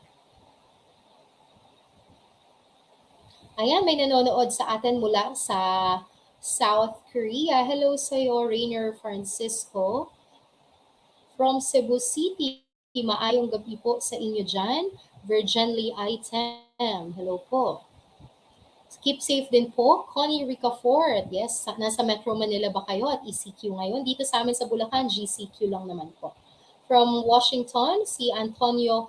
Ayan, may nanonood sa atin mula sa South Korea. Hello sa'yo, Rainier Francisco. From Cebu City, maayong gabi po sa inyo dyan. Virginly Item. Hello po. Keep safe din po. Connie Ricafort. Yes, nasa Metro Manila ba kayo at ECQ ngayon? Dito sa amin sa Bulacan, GCQ lang naman po. From Washington, si Antonio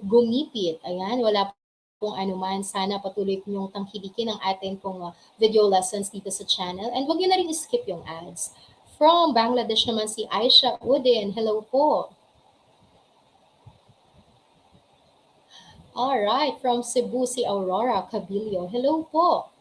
Gumipit. Ayan, wala pong anuman. Sana patuloy niyong tangkilikin ang ating pong video lessons dito sa channel. And wag niyo na rin skip yung ads. From Bangladesh naman si Aisha Udin. Hello po. Alright, from Cebu si Aurora Cabilio. Hello po.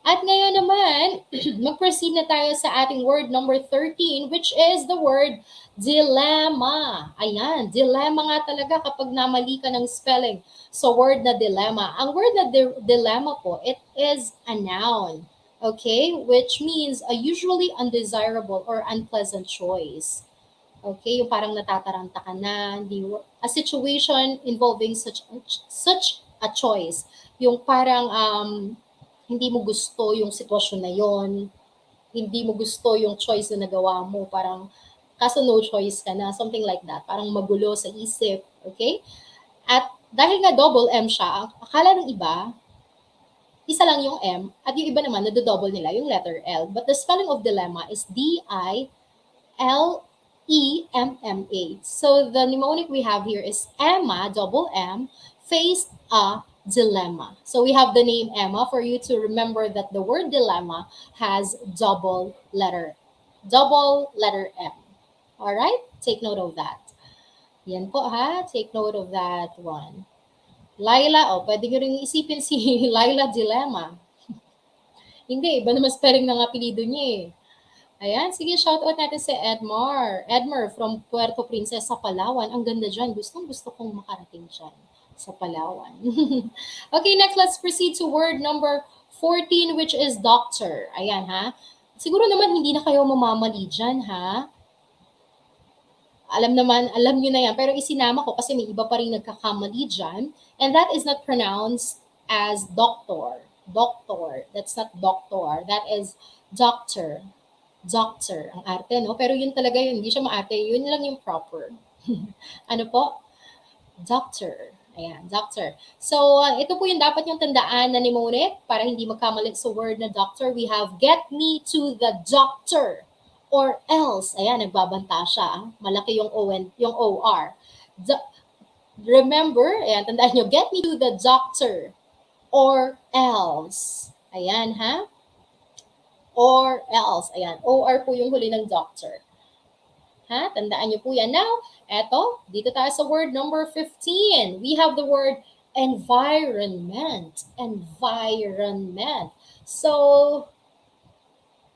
At ngayon naman, mag-proceed na tayo sa ating word number 13, which is the word dilemma. Ayan, dilemma nga talaga kapag namali ka ng spelling. So word na dilemma. Ang word na dilemma po, it is a noun. Okay, which means a usually undesirable or unpleasant choice. Okay, yung parang natataranta ka na, a situation involving such a choice. Yung parang hindi mo gusto yung sitwasyon na yon, hindi mo gusto yung choice na nagawa mo, parang kaso no choice ka na, something like that. Parang magulo sa isip, okay? At dahil nga double M siya, akala ng iba, isa lang yung M, at yung iba naman, nado-double nila yung letter L. But the spelling of dilemma is D-I-L-E-M-M-A. So the mnemonic we have here is Emma, double M, faced a dilemma. So we have the name Emma for you to remember that the word dilemma has double letter M. All right? Take note of that. Yan po ha, take note of that one. Laila, pwede nyo rin isipin si Laila Dilemma. Hindi, iba naman spelling ng apelido niya eh. Ayan, sige, shoutout natin si Edmar. Edmar from Puerto Princesa, Palawan. Ang ganda dyan. Gusto kong makarating dyan sa Palawan. Okay, next, let's proceed to word number 14, which is doctor. Ayan, ha? Siguro naman hindi na kayo mamamali dyan, ha? Alam nyo na yan. Pero isinama ko kasi may iba pa rin nagkakamali dyan. And that is not pronounced as doctor. Doctor. That's not doctor. That is doctor. Doctor. Ang arte, no? Pero yun talaga yun. Hindi siya maarte. Yun lang yung proper. Ano po? Doctor. Ayan, doctor. So, ito po yung dapat yung tandaan na mnemonic para hindi magkamali sa word na doctor. We have, get me to the doctor. Or else, ayan, nagbabanta siya. Malaki yung yung OR. Remember, ayan, tandaan nyo, get me to the doctor. Or else. Ayan, ha? Or else. Ayan, OR po yung huli ng doctor. Ha? Tandaan nyo po yan. Now, eto, dito tayo sa word number 15. We have the word environment. Environment. So,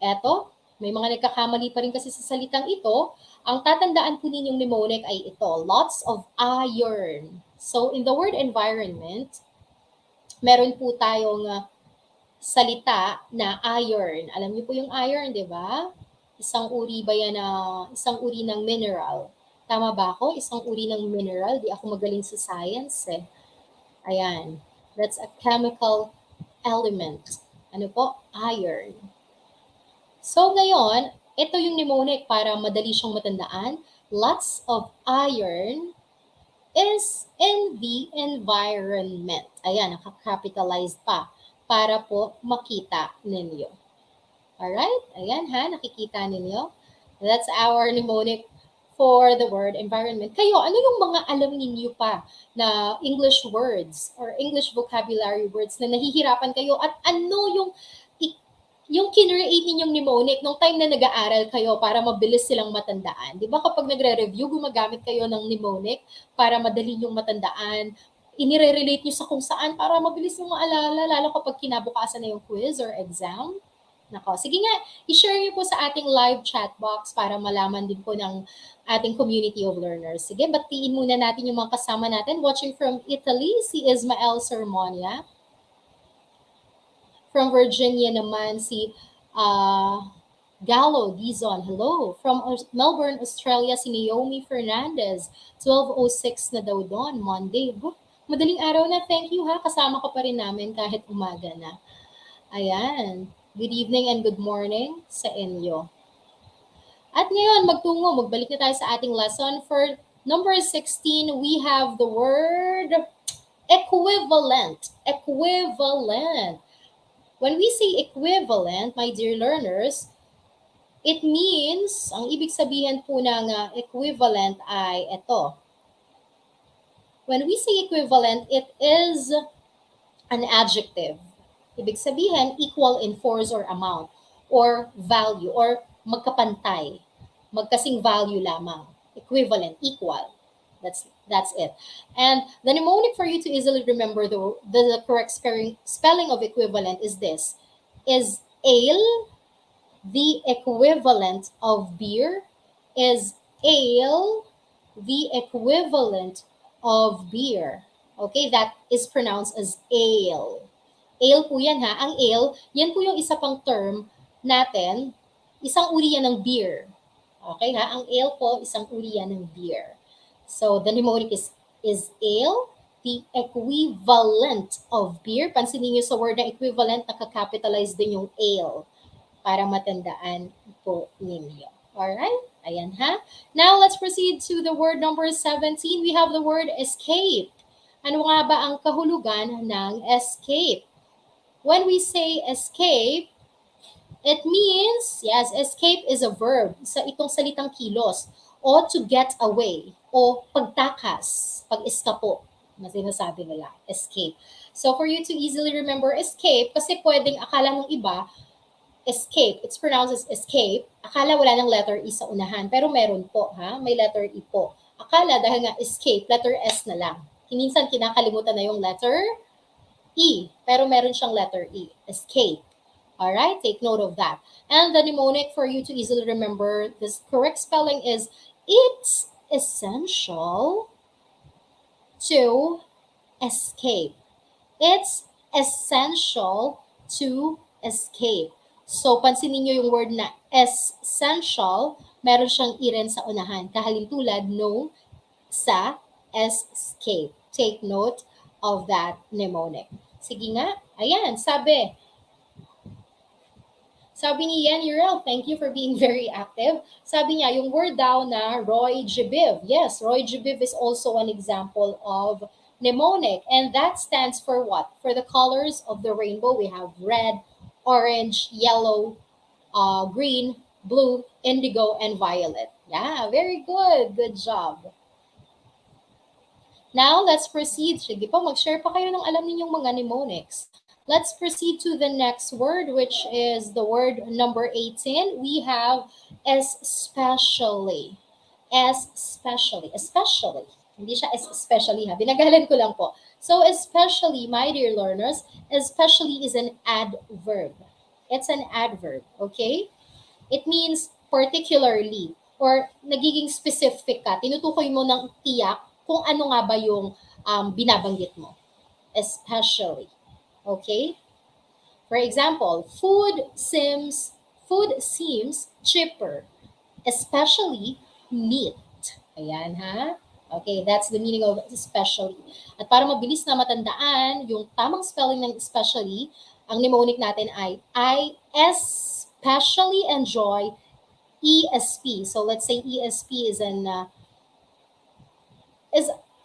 eto, may mga nagkakamali pa rin kasi sa salitang ito. Ang tatandaan po ninyong mnemonic ay ito, lots of iron. So, in the word environment, meron po tayong salita na iron. Alam niyo po yung iron, di ba? Isang uri ba yan isang uri ng mineral? Tama ba ako? Isang uri ng mineral. Di ako magaling sa science eh. Ayan. That's a chemical element. Ano po? Iron. So ngayon, ito yung mnemonic para madali siyang matandaan. Lots of iron is in the environment. Ayan, nakakapitalize pa para po makita ninyo. Alright? Ayan ha, nakikita ninyo. That's our mnemonic for the word environment. Kayo, ano yung mga alam ninyo pa na English words or English vocabulary words na nahihirapan kayo at ano yung kinreate ninyong mnemonic nung time na nag-aaral kayo para mabilis silang matandaan. Di ba kapag nagre-review, gumagamit kayo ng mnemonic para madali nyong matandaan, inire-relate nyo sa kung saan para mabilis yung maalala, lalo kapag kinabukasan na yung quiz or exam. Nako, sige nga, i-share nyo po sa ating live chat box para malaman din po ng ating community of learners. Sige, batiin muna natin yung mga kasama natin. Watching from Italy, si Ismael Sermonia. From Virginia naman, si Gallo Dizon. Hello. From Melbourne, Australia, si Naomi Fernandez. 12:06 na daw doon, Monday. Madaling araw na. Thank you ha. Kasama ka pa rin namin kahit umaga na. Ayan. Good evening and good morning sa inyo. At ngayon, magbalik na tayo sa ating lesson. For number 16, we have the word equivalent. Equivalent. When we say equivalent, my dear learners, it means, ang ibig sabihin po ng equivalent ay ito. When we say equivalent, it is an adjective. Ibig sabihin, equal in force or amount, or value, or magkapantay. Magkasing value lamang. Equivalent, equal. That's it. And the mnemonic for you to easily remember the correct spelling of equivalent is this. Is ale the equivalent of beer? Is ale the equivalent of beer? Okay, that is pronounced as ale. Ale po yan ha. Ang ale, yan po yung isa pang term natin. Isang uri yan ng beer. Okay ha? Ang ale po, isang uri yan ng beer. So, the mnemonic is ale, the equivalent of beer. Pansinin niyo sa word na equivalent, nakakapitalize din yung ale para matandaan po ninyo. Alright? Ayan ha. Now, let's proceed to the word number 17. We have the word escape. Ano nga ba ang kahulugan ng escape? When we say escape, it means, yes, escape is a verb sa itong salitang kilos, o to get away, o pagtakas, pag-eskapo, na sinasabi nila, escape. So for you to easily remember escape, kasi pwedeng akala ng iba, escape, it's pronounced as escape, akala wala ng letter E sa unahan, pero meron po, ha? May letter E po. Akala dahil nga escape, letter S na lang. Minsan kinakalimutan na yung letter E, pero meron siyang letter E, escape. All right, take note of that. And the mnemonic for you to easily remember, this correct spelling is it's essential to escape. It's essential to escape. So, pansinin nyo yung word na essential, meron siyang i rin sa unahan. Kahalintulad no sa escape. Take note of that mnemonic. Sige nga, ayan, sabi ni Yan Urel, thank you for being very active. Sabi niya, yung word daw na Roy Gibiv. Yes, Roy Gibiv is also an example of mnemonic. And that stands for what? For the colors of the rainbow, we have red, orange, yellow, green, blue, indigo, and violet. Yeah, very good. Good job. Now, let's proceed. Sige po, mag-share pa kayo ng alam ninyong mga mnemonics. Let's proceed to the next word, which is the word number 18. We have especially. Especially. Hindi siya especially ha. Binagalan ko lang po. So especially, my dear learners, especially is an adverb. It's an adverb, okay? It means particularly or nagiging specific ka. Tinutukoy mo ng tiyak kung ano nga ba yung binabanggit mo. Especially. Okay? For example, food seems cheaper, especially meat. Ayan ha? Okay, that's the meaning of especially. At para mabilis na matandaan yung tamang spelling ng especially, ang mnemonic natin ay I especially enjoy ESP. So let's say ESP is a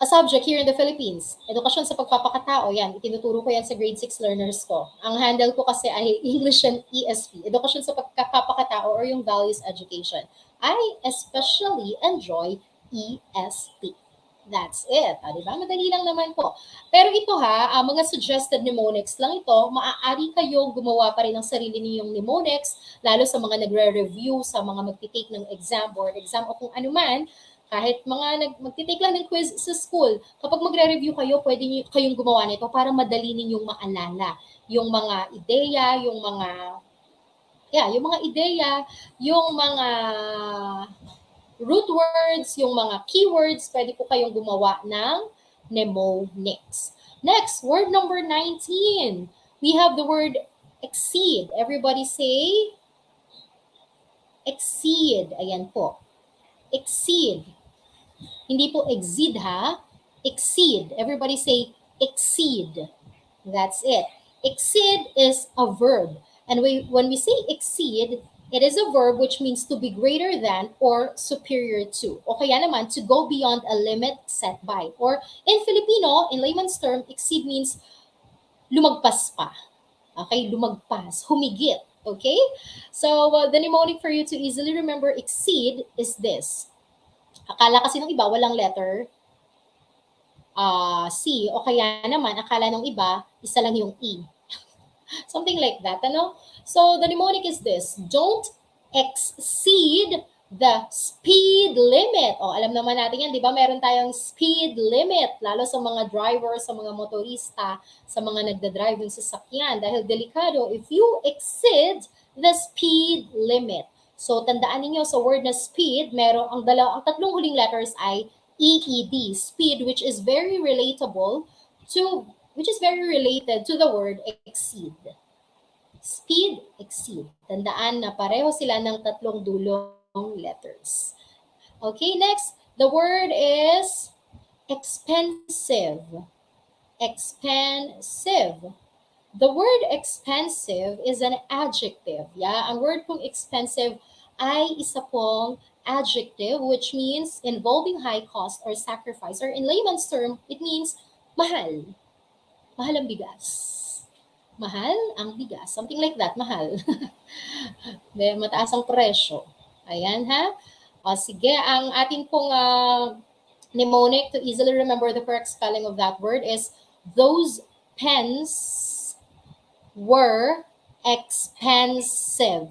subject here in the Philippines. Edukasyon sa pagpapakatao, yan. Itinuturo ko yan sa grade 6 learners ko. Ang handle ko kasi ay English and ESP. Edukasyon sa pagpapakatao or yung values education. I especially enjoy ESP. That's it. Diba? Madali lang naman po. Pero ito mga suggested mnemonics lang ito, maaari kayong gumawa pa rin ng sarili ninyong mnemonics, lalo sa mga nagre-review, sa mga magtitake ng exam, board exam, o kung ano man, kahit mga magtitake lang ng quiz sa school, kapag magre-review kayo, pwede kayong gumawa nito para madali ninyong maalala yung mga ideya, yung mga root words, yung mga keywords, pwede po kayong gumawa ng mnemonics. Next, word number 19. We have the word exceed. Everybody say exceed. Ayan po. Exceed. Hindi po exceed exceed. Everybody say exceed. That's it. Exceed is a verb. And when we say exceed, it is a verb which means to be greater than or superior to. O kaya naman, to go beyond a limit set by. Or in Filipino, in layman's term, exceed means lumagpas pa. Okay, lumagpas, humigit. Okay? So, the mnemonic for you to easily remember exceed is this. Akala kasi ng iba walang letter C, o kaya naman akala ng iba isa lang yung E. Something like that, ano? So the mnemonic is this: don't exceed the speed limit. O alam naman natin yan, di ba? Meron tayong speed limit, lalo sa mga driver, sa mga motorista, sa mga nagdadrive ng sasakyan. Dahil delikado if you exceed the speed limit. So, tandaan niyo sa word na speed, ang tatlong huling letters ay EED, speed, which is very related to the word exceed. Speed, exceed. Tandaan na pareho sila ng tatlong dulong letters. Okay, next, the word is expensive. Expensive. The word expensive is an adjective. Yeah, ang word pong expensive ay isa pong adjective which means involving high cost or sacrifice, or in layman's term, it means mahal. Mahal ang bigas. Mahal ang bigas. Something like that, mahal. Mataas ang presyo. Ayan ha. O sige, ang ating pong mnemonic to easily remember the correct spelling of that word is those pens were expensive.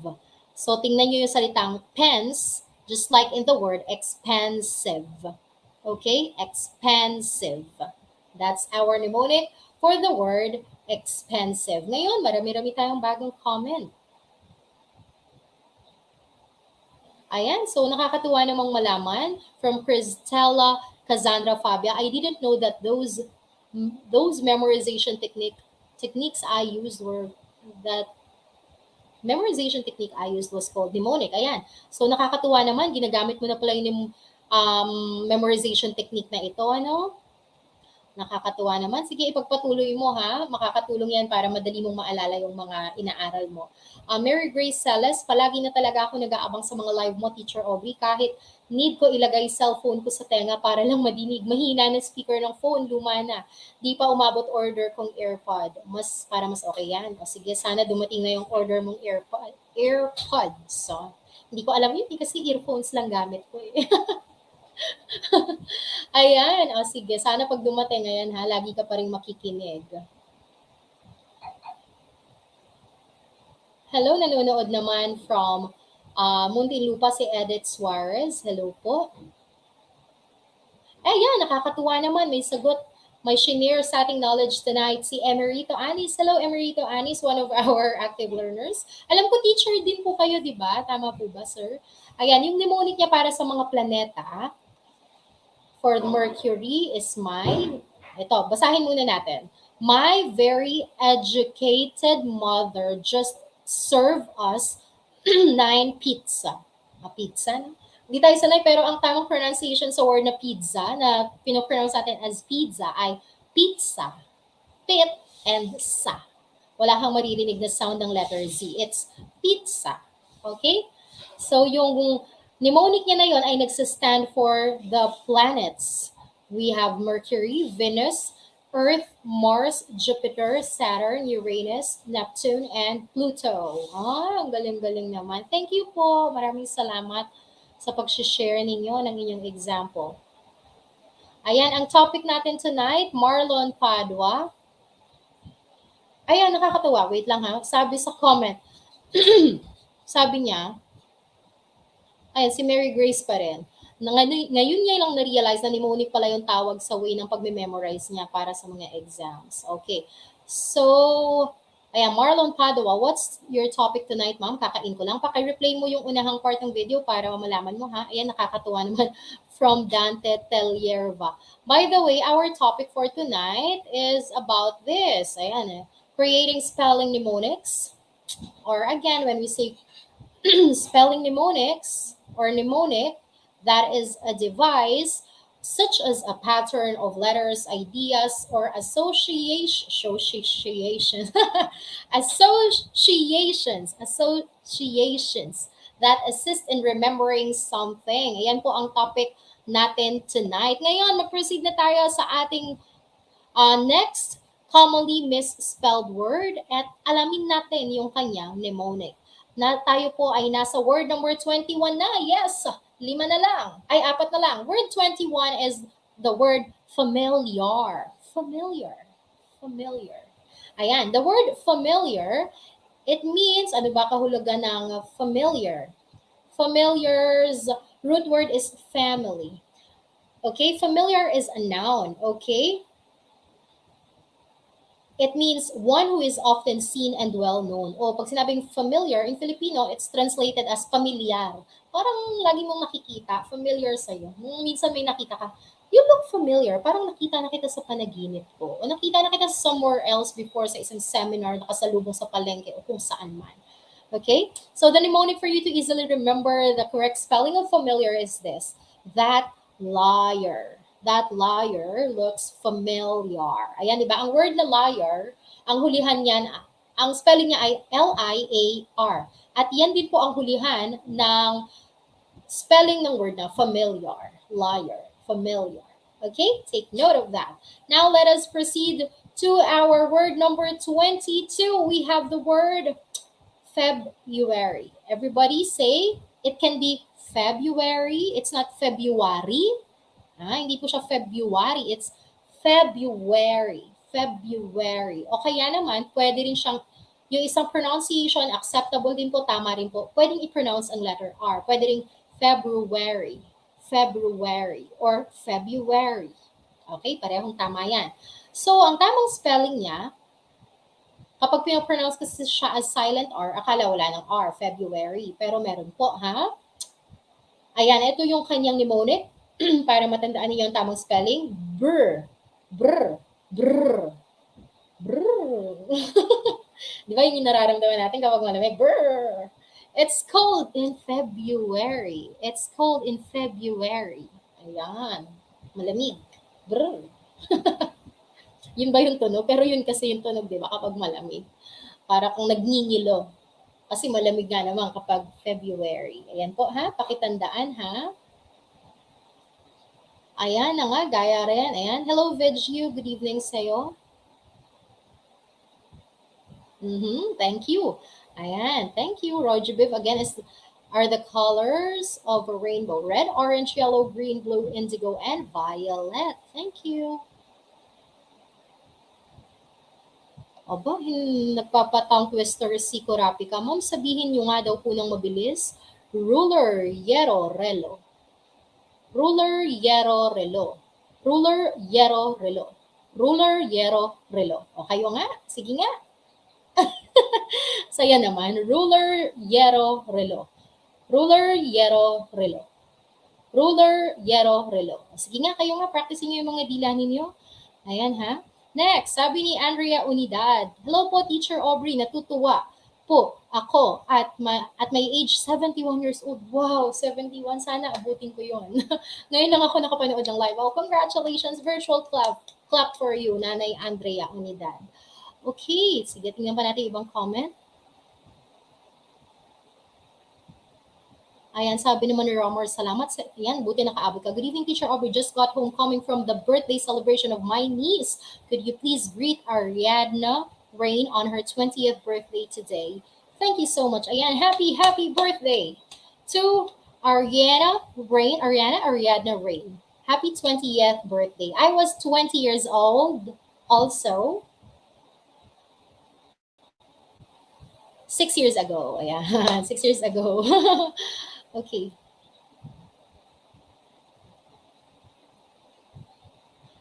So, tingnan nyo yung salitang pens, just like in the word expensive. Okay, expensive. That's our mnemonic for the word expensive. Ngayon, marami-rami tayong bagong comment. Ayan, so nakakatuwa namang malaman from Cristela Cassandra Fabia. I didn't know that those memorization techniques I used were that memorization technique I used was called mnemonic. Ayan. So nakakatuwa naman, ginagamit mo na pala yung memorization technique na ito, ano? Nakakatuwa naman. Sige, ipagpatuloy mo ha. Makakatulong yan para madali mong maalala yung mga inaaral mo. Mary Grace Celes, palagi na talaga ako nag-aabang sa mga live mo, Teacher Aubrey. Kahit need ko ilagay cellphone ko sa tenga para lang madinig. Mahina na speaker ng phone, luma na. Di pa umabot order kong AirPod. Para mas okay yan. O sige, sana dumating na yung order mong AirPods. So, hindi ko alam yun, kasi earphones lang gamit ko eh. Ayan, o sige, sana pag dumating ngayon ha, lagi ka pa rin makikinig. Hello, nanonood naman from Muntinlupa si Edith Suarez. Hello po. Ayan, nakakatuwa naman, may sagot. May shinare sa ating knowledge tonight si Emerito Anis. Hello, Emerito Anis, one of our active learners. Alam ko, teacher din po kayo, di ba? Tama po ba, sir? Ayan, yung mnemonic niya para sa mga planeta, for Mercury is ito, basahin muna natin. My very educated mother just served us 9 pizza. Pizza, no? Hindi tayo sanay, pero ang tamang pronunciation sa word na pizza, na pinopronounce natin as pizza, ay pizza. Pit and sa. Wala kang maririnig na sound ng letter Z. It's pizza. Okay? So, yung mnemonic niya na yon ay nagsastand for the planets. We have Mercury, Venus, Earth, Mars, Jupiter, Saturn, Uranus, Neptune, and Pluto. Ang galing-galing naman. Thank you po. Maraming salamat sa pag-share ninyo ng inyong example. Ayan, ang topic natin tonight, Marlon Padua. Ayan, nakakatawa. Wait lang ha. Sabi sa comment, sabi niya, ayan, si Mary Grace pa rin. Ngayon niya lang na-realize na mnemonic pala yung tawag sa way ng pagme-memorize niya para sa mga exams. Okay. So, ayan, Marlon Padua, what's your topic tonight, ma'am? Kakain ko lang. Paki-replay mo yung unahang part ng video para malaman mo, ha? Ayan, nakakatuwa naman from Dante Telierva. By the way, our topic for tonight is about this. Ayan, creating spelling mnemonics. Or again, when we say spelling mnemonics or mnemonic, that is a device such as a pattern of letters, ideas, or associations that assist in remembering something. Ayan po ang topic natin tonight. Ngayon, mag-proceed na tayo sa ating next commonly misspelled word at alamin natin yung kanyang mnemonic. Na tayo po ay nasa word number 21 na. Yes, 5 na lang. Ay, 4 na lang. Word 21 is the word familiar. Familiar. Ayan, the word familiar, it means, ano ba kahulugan ng familiar? Familiar's root word is family. Okay, familiar is a noun. Okay? It means one who is often seen and well-known. O pag sinabing familiar, in Filipino, it's translated as familiar. Parang lagi mong nakikita, familiar sa'yo. Minsan may nakita ka, you look familiar. Parang nakita na kita sa panaginip ko. O nakita na kita somewhere else before sa isang seminar, nakasalubong sa palengke o kung saan man. Okay? So the mnemonic for you to easily remember the correct spelling of familiar is this. That liar. That liar looks familiar. Ayan, di ba? Ang word na liar, ang hulihan niyan, ang spelling niya ay L-I-A-R. At yan din po ang hulihan ng spelling ng word na familiar. Liar. Familiar. Okay? Take note of that. Now, let us proceed to our word number 22. We have the word February. Everybody say, it can be February. It's not February. Hindi po siya February, it's February. February. O kaya naman, pwede rin siyang, yung isang pronunciation, acceptable din po, tama rin po. Pwedeng i-pronounce ang letter R. Pwede rin February. February or February. Okay, parehong tama yan. So, ang tamang spelling niya, kapag pinopronounce kasi siya as silent R, akala wala ng R, February. Pero meron po, ha? Ayan, ito yung kanyang mnemonic para matandaan niyo yung tamang spelling. Brr, brr, brr, brr. Di ba yung nararamdaman natin kapag malamig? Brr. It's cold in February. It's cold in February. Ayan. Malamig. Brr. Yun ba yung tunog? Pero yun kasi yung tunog, di ba? Kapag malamig. Para kung nagngingilo. Kasi malamig nga naman kapag February. Ayan po ha. Pakitandaan ha. Ayan na nga. Gaya rin. Ayan. Hello, Veggie. Good evening sa'yo. Thank you. Ayan. Thank you, Roger Biv. Again, are the colors of a rainbow. Red, orange, yellow, green, blue, indigo, and violet. Thank you. Aba, nagpapatang twister si Kurapika. Ma'am, sabihin nyo nga daw po ng mabilis. Ruler, yero, relo. Ruler, yero, relo. Ruler, yero, relo. Ruler, yero, relo. O kayo nga? Sige nga. Saya naman. Ruler, yero, relo. Ruler, yero, relo. Ruler, yero, relo. Sige nga, kayo nga. Practice nyo yung mga dila ninyo. Ayan ha. Next, sabi ni Andrea Unidad. Hello po, Teacher Aubrey. Natutuwa po ako at my age 71 years old. Wow, 71. Sana abutin ko yon. Ngayon lang ako nakapanood ng live. Oh, congratulations. Virtual clap for you, Nanay Andrea Unidad. Okay, sige, tingnan pa natin ibang comment. Ayan, sabi naman ni Romar, salamat. Ayan, buti nakaabot ka. Good evening, Teacher Aubrey. Just got home coming from the birthday celebration of my niece. Could you please greet Ariadna Rain on her 20th birthday today? Thank you so much. Ayan, happy birthday to Ariadna Rain. Happy 20th birthday. I was 20 years old also. 6 years ago. Ayan, 6 years ago. Okay.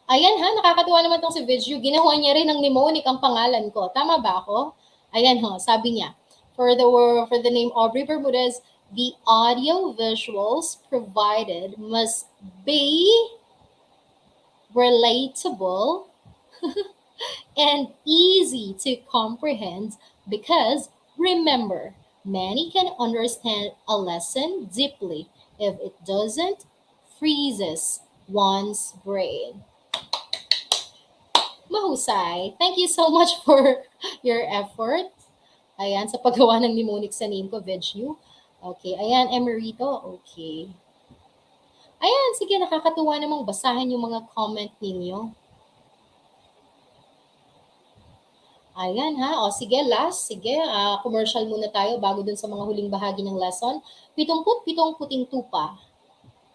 Ayan ha, nakakatuwa naman tong si Vidju. Ginawa niya rin ng mnemonic ang pangalan ko. Tama ba ako? Ayan ho, sabi niya. For the name Aubrey Bermudez, the audio visuals provided must be relatable and easy to comprehend because remember, many can understand a lesson deeply. If it doesn't, freezes one's brain. Mahusay. Thank you so much for your effort. Ayan, sa paggawa ng mnemonic sa name ko, Veggie. Okay, ayan, Emerito. Okay. Ayan, sige, nakakatuwa namang basahin yung mga comment ninyo. Ayan ha. O sige, last. Sige, commercial muna tayo bago dun sa mga huling bahagi ng lesson. 70 puting tupa.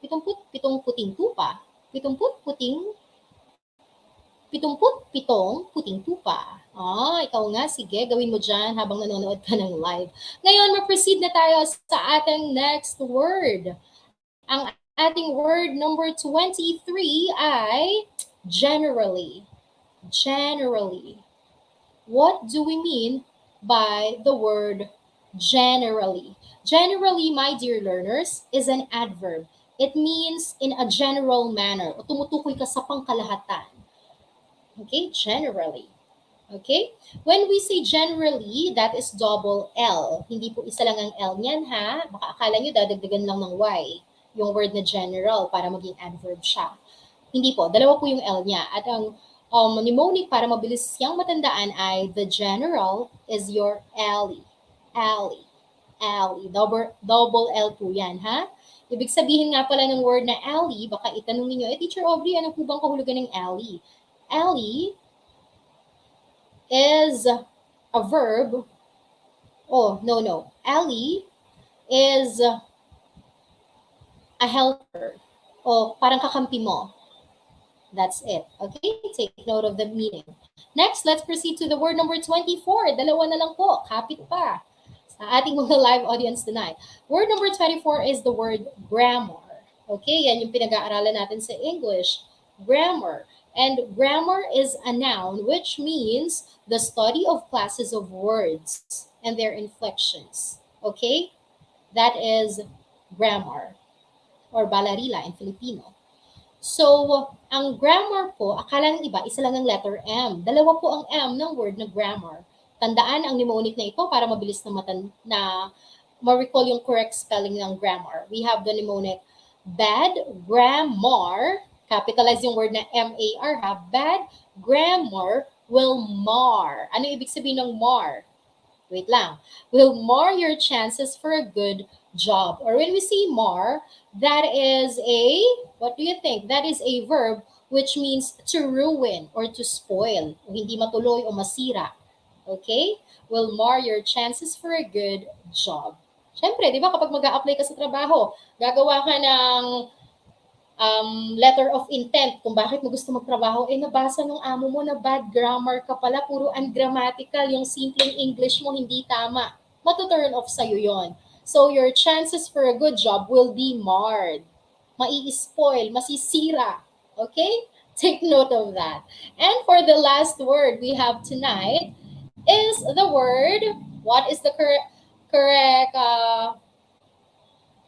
70 puting tupa. 70 puting tupa. Ikaw nga. Sige, gawin mo dyan habang nanonood ka ng live. Ngayon, ma-proceed na tayo sa ating next word. Ang ating word number 23 ay generally. Generally. What do we mean by the word generally? Generally, my dear learners, is an adverb. It means in a general manner. O tumutukoy ka sa pangkalahatan. Okay, generally. Okay? When we say generally, that is double L. Hindi po isa lang ang L niyan ha. Baka akala nyo dadagdagan lang ng Y. Yung word na general para maging adverb siya. Hindi po. Dalawa po yung L niya. At ang mnemonic para mabilis siyang matandaan ay the general is your ally. Ally. Ally. Double L po yan, ha? Ibig sabihin nga pala ng word na ally, baka itanong niyo, Teacher Aubrey, ano po bang kahulugan ng ally? Ally is a verb. Oh, no. Ally is a helper. O parang kakampi mo. That's it. Okay? Take note of the meaning. Next, let's proceed to the word number 24. Dalawa na lang po. Kapit pa sa ating mga live audience tonight. Word number 24 is the word grammar. Okay, yan yung pinag-aaralan natin sa English. Grammar. And grammar is a noun which means the study of classes of words and their inflections. Okay? That is grammar or balarila in Filipino. So, ang grammar po, akala ng iba, isa lang ang letter M. Dalawa po ang M ng word na grammar. Tandaan ang mnemonic na ito para mabilis na ma-recall yung correct spelling ng grammar. We have the mnemonic bad grammar, capitalize yung word na M-A-R ha, bad grammar will mar. Ano ibig sabihin ng mar? Wait lang. Will mar your chances for a good job. Or when we say mar, that is a, what do you think? That is a verb which means to ruin or to spoil. O hindi matuloy o masira. Okay? Will mar your chances for a good job. Siyempre, di ba kapag mag-a-apply ka sa trabaho, gagawa ka ng letter of intent kung bakit mo gusto magtrabaho, nabasa ng amo mo na bad grammar ka pala, puro ungrammatical, yung simpleng English mo hindi tama. Matuturn off sa'yo yon. So your chances for a good job will be marred. Mai-spoil, masisira. Okay? Take note of that. And for the last word we have tonight is the word, what is the correct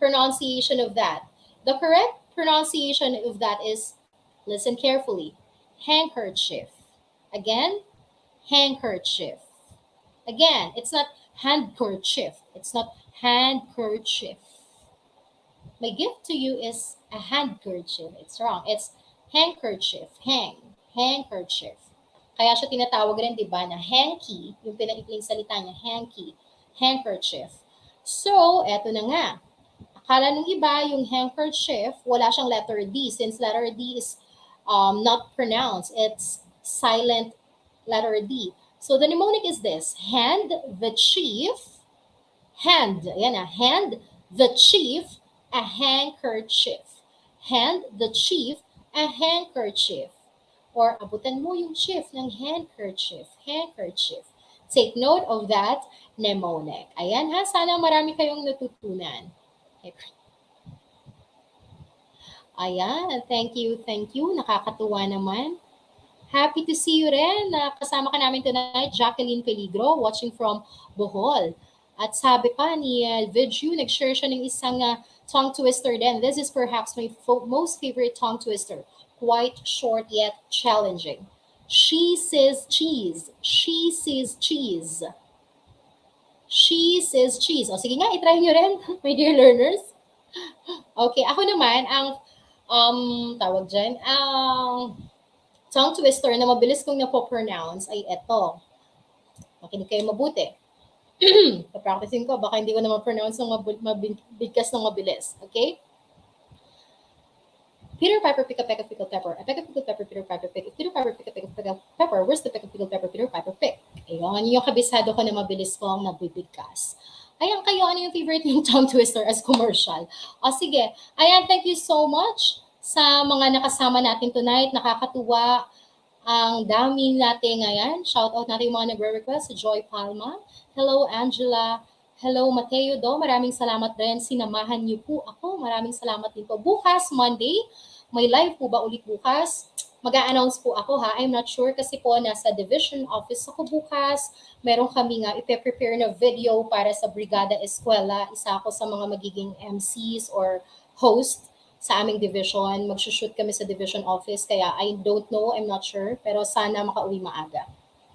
pronunciation of that? The correct pronunciation of that is, listen carefully, handkerchief. Again, handkerchief. Again, it's not handkerchief. It's not handkerchief. My gift to you is a handkerchief. It's wrong. It's handkerchief. Handkerchief. Kaya siya tinatawag rin, di ba, na hanky. Yung pinaikling salita niya, hanky. Handkerchief. So, eto na nga. Akala ng iba, yung handkerchief, wala siyang letter D since letter D is not pronounced. It's silent letter D. So the mnemonic is this: hand the chief, hand, yan na, hand the chief a handkerchief. Hand the chief a handkerchief. Or abutan mo yung chief ng handkerchief. Handkerchief. Take note of that mnemonic. Ayan ha, sana marami kayong natutunan. Ayan, thank you, thank you. Nakakatuwa naman. Happy to see you rin. Kasama ka namin tonight, Jacqueline Peligro, watching from Bohol. At sabi pa ni Vidju, nag-share siya ng isang tongue twister din. This is perhaps my most favorite tongue twister. Quite short yet challenging. She says cheese. She says cheese. She says cheese. O sige nga, itry nyo rin, my dear learners. Okay, ako naman, ang tawag dyan, ang tongue twister na mabilis kong napopronounce ay eto. Makinig kayo mabuti. Papracticing ko, baka hindi ko na ma-pronounce ng mabigkas ng mabilis. Okay? Peter Piper pick a peck of pickled pepper. A peck of pickled pepper, Peter Piper pick. If Peter Piper pick a peck of pickled pepper, where's the peck of pickled pepper Peter Piper pick? Ayun, yung kabisado ko na mabilis kong nabibigkas. Ayan, kayo, ano yung favorite yung tongue twister as commercial? O sige, ayan, thank you so much sa mga nakasama natin tonight. Nakakatuwa ang dami natin ngayon. Shout out natin yung mga nagre-request. Joy Palma. Hello, Angela. Hello, Mateo Do. Maraming salamat rin. Sinamahan niyo po ako. Maraming salamat din po. Bukas, Monday, may live po ba ulit bukas? Mag-a-announce po ako ha. I'm not sure kasi po nasa division office ako bukas. Meron kami nga ipe-prepare na video para sa Brigada Eskwela. Isa ako sa mga magiging MCs or host sa aming division. Mag-shoot kami sa division office. Kaya I don't know, I'm not sure. Pero sana makauwi maaga.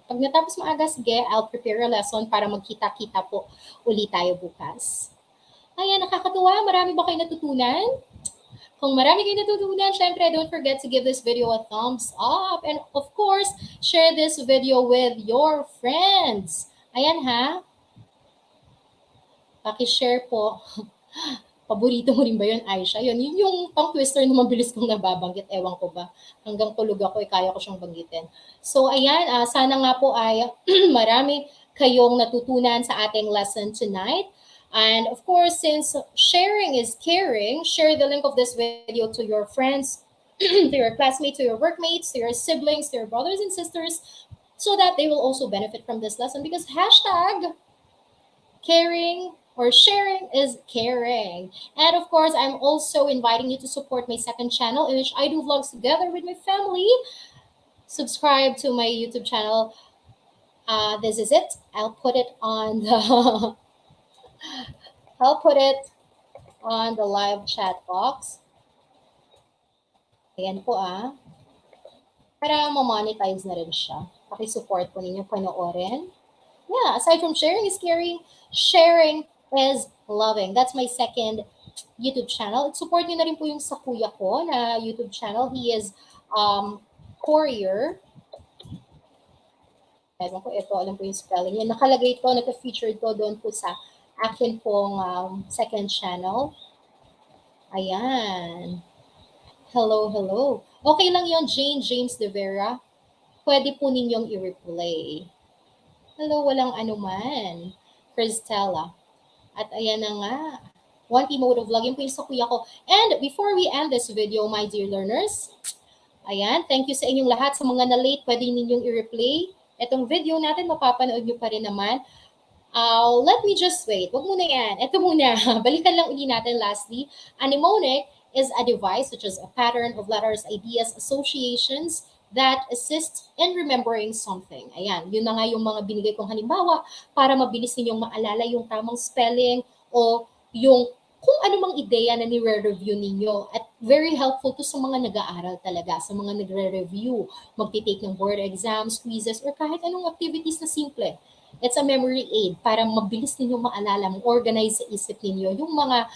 Pag natapos maaga, sige, I'll prepare a lesson para magkita-kita po ulit tayo bukas. Ayan, nakakatuwa. Marami ba kayo natutunan? Kung marami kayo natutunan, syempre, don't forget to give this video a thumbs up. And of course, share this video with your friends. Ayan ha. Paki-share po. Paborito mo rin ba yun, Aisha? Yun yung tongue twister na mabilis kong nababanggit. Ewan ko ba. Hanggang tulog ako, kaya ko siyang banggitin. So, ayan. Sana nga po ay marami kayong natutunan sa ating lesson tonight. And of course, since sharing is caring, share the link of this video to your friends, to your classmates, to your workmates, to your siblings, to your brothers and sisters, so that they will also benefit from this lesson. Because hashtag caring or sharing is caring. And of course, I'm also inviting you to support my second channel in which I do vlogs together with my family. Subscribe to my YouTube channel. This is it. I'll put it on the I'll put it on the live chat box. Ayan po para ma-monetize na rin siya. Paki-support po ninyo panoorin. Yeah, aside from sharing is caring, sharing is loving. That's my second YouTube channel. Support niyo na rin po yung sa kuya ko na YouTube channel. He is Courier. Ewan ko, ito, alam po yung spelling niya. Nakalagay ito, naka-featured ko doon po sa akin pong second channel. Ayan. Hello, hello. Okay lang yon Jane James de Vera. Pwede po ninyong i-replay. Hello, walang anuman. Cristela. At ayan na nga. 1P Moto Vlog. Yun po yung sa kuya ko. And before we end this video, my dear learners, ayan, thank you sa inyong lahat. Sa mga na-late, pwede ninyong i-replay. Itong video natin, mapapanood nyo pa rin naman. Let me just wait. Wag muna yan. Ito muna. Balikan lang uli natin lastly. A mnemonic is a device such as a pattern of letters, ideas, associations that assist in remembering something. Ayan, yun na nga yung mga binigay kong halimbawa para mabilis ninyong maalala yung tamang spelling o yung kung ano mang ideya na nire-review ninyo. At very helpful to sa mga nag-aaral talaga, sa mga nagre-review, magtitake ng board exams, quizzes, or kahit anong activities na simple. It's a memory aid para mabilis ninyo maalala, organize sa isip ninyo yung mga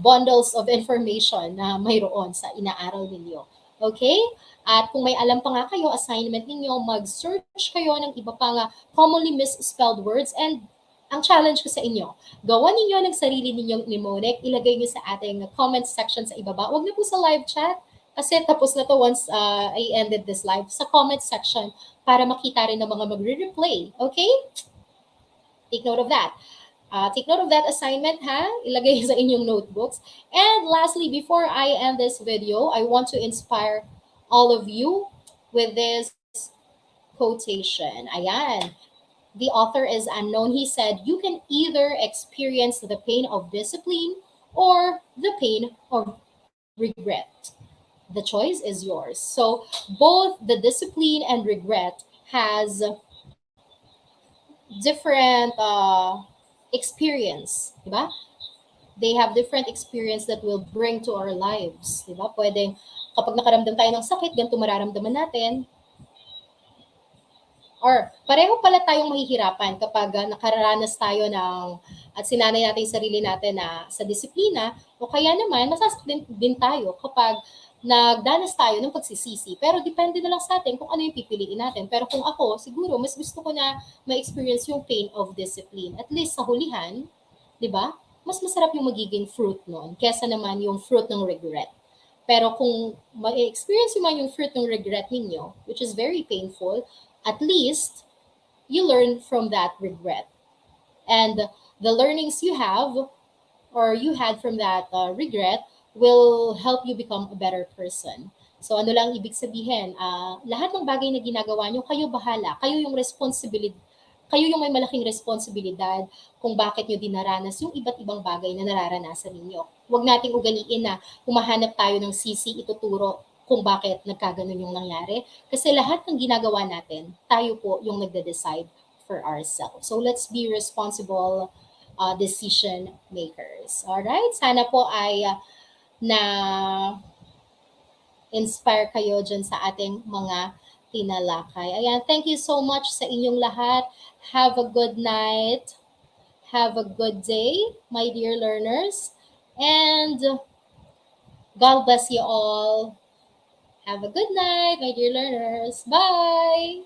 bundles of information na mayroon sa inaaral ninyo. Okay? At kung may alam pa nga kayo, assignment ninyo, mag-search kayo ng iba pa nga commonly misspelled words. And ang challenge ko sa inyo, gawan ninyo ng sarili ninyong mnemonic, ilagay nyo sa ating comment section sa ibaba. Huwag na po sa live chat, kasi tapos na to once I ended this live, sa comment section para makita rin ng mga magre-replay. Okay? Take note of that. Take note of that assignment, ha? Ilagay sa inyong notebooks. And lastly, before I end this video, I want to inspire all of you with this quotation. Ayan. The author is unknown. He said, you can either experience the pain of discipline or the pain of regret. The choice is yours. So both the discipline and regret has different experience, diba? They have different experience that will bring to our lives, diba? Pwedeng kapag nakaramdam tayo ng sakit, ganito mararamdaman natin. Or pareho pala tayong mahihirapan kapag nakaranas tayo ng at sinanay natin yung sarili natin na sa disiplina, o kaya naman masasakit din tayo kapag nagdanas tayo ng pagsisisi. Pero depende na lang sa atin kung ano yung pipiliin natin. Pero kung ako, siguro, mas gusto ko na ma-experience yung pain of discipline. At least sa hulihan, di ba? Mas masarap yung magiging fruit nun kesa naman yung fruit ng regret. Pero kung ma-experience mo yung fruit ng regret ninyo, which is very painful, at least you learn from that regret. And the learnings you have or you had from that regret will help you become a better person. So ano lang ibig sabihin, lahat ng bagay na ginagawa nyo, kayo bahala. Kayo yung kayo yung may malaking responsibilidad kung bakit nyo dinaranas yung iba't ibang bagay na nararanasan ninyo. Huwag nating ugaliin na humahanap tayo ng sisi, ituturo kung bakit nagkaganon yung nangyari. Kasi lahat ng ginagawa natin, tayo po yung nagde-decide for ourselves. So let's be responsible decision makers. Alright? Sana po ay na inspire kayo dyan sa ating mga tinalakay. Ayan, thank you so much sa inyong lahat. Have a good night. Have a good day, my dear learners. And God bless you all. Have a good night, my dear learners. Bye!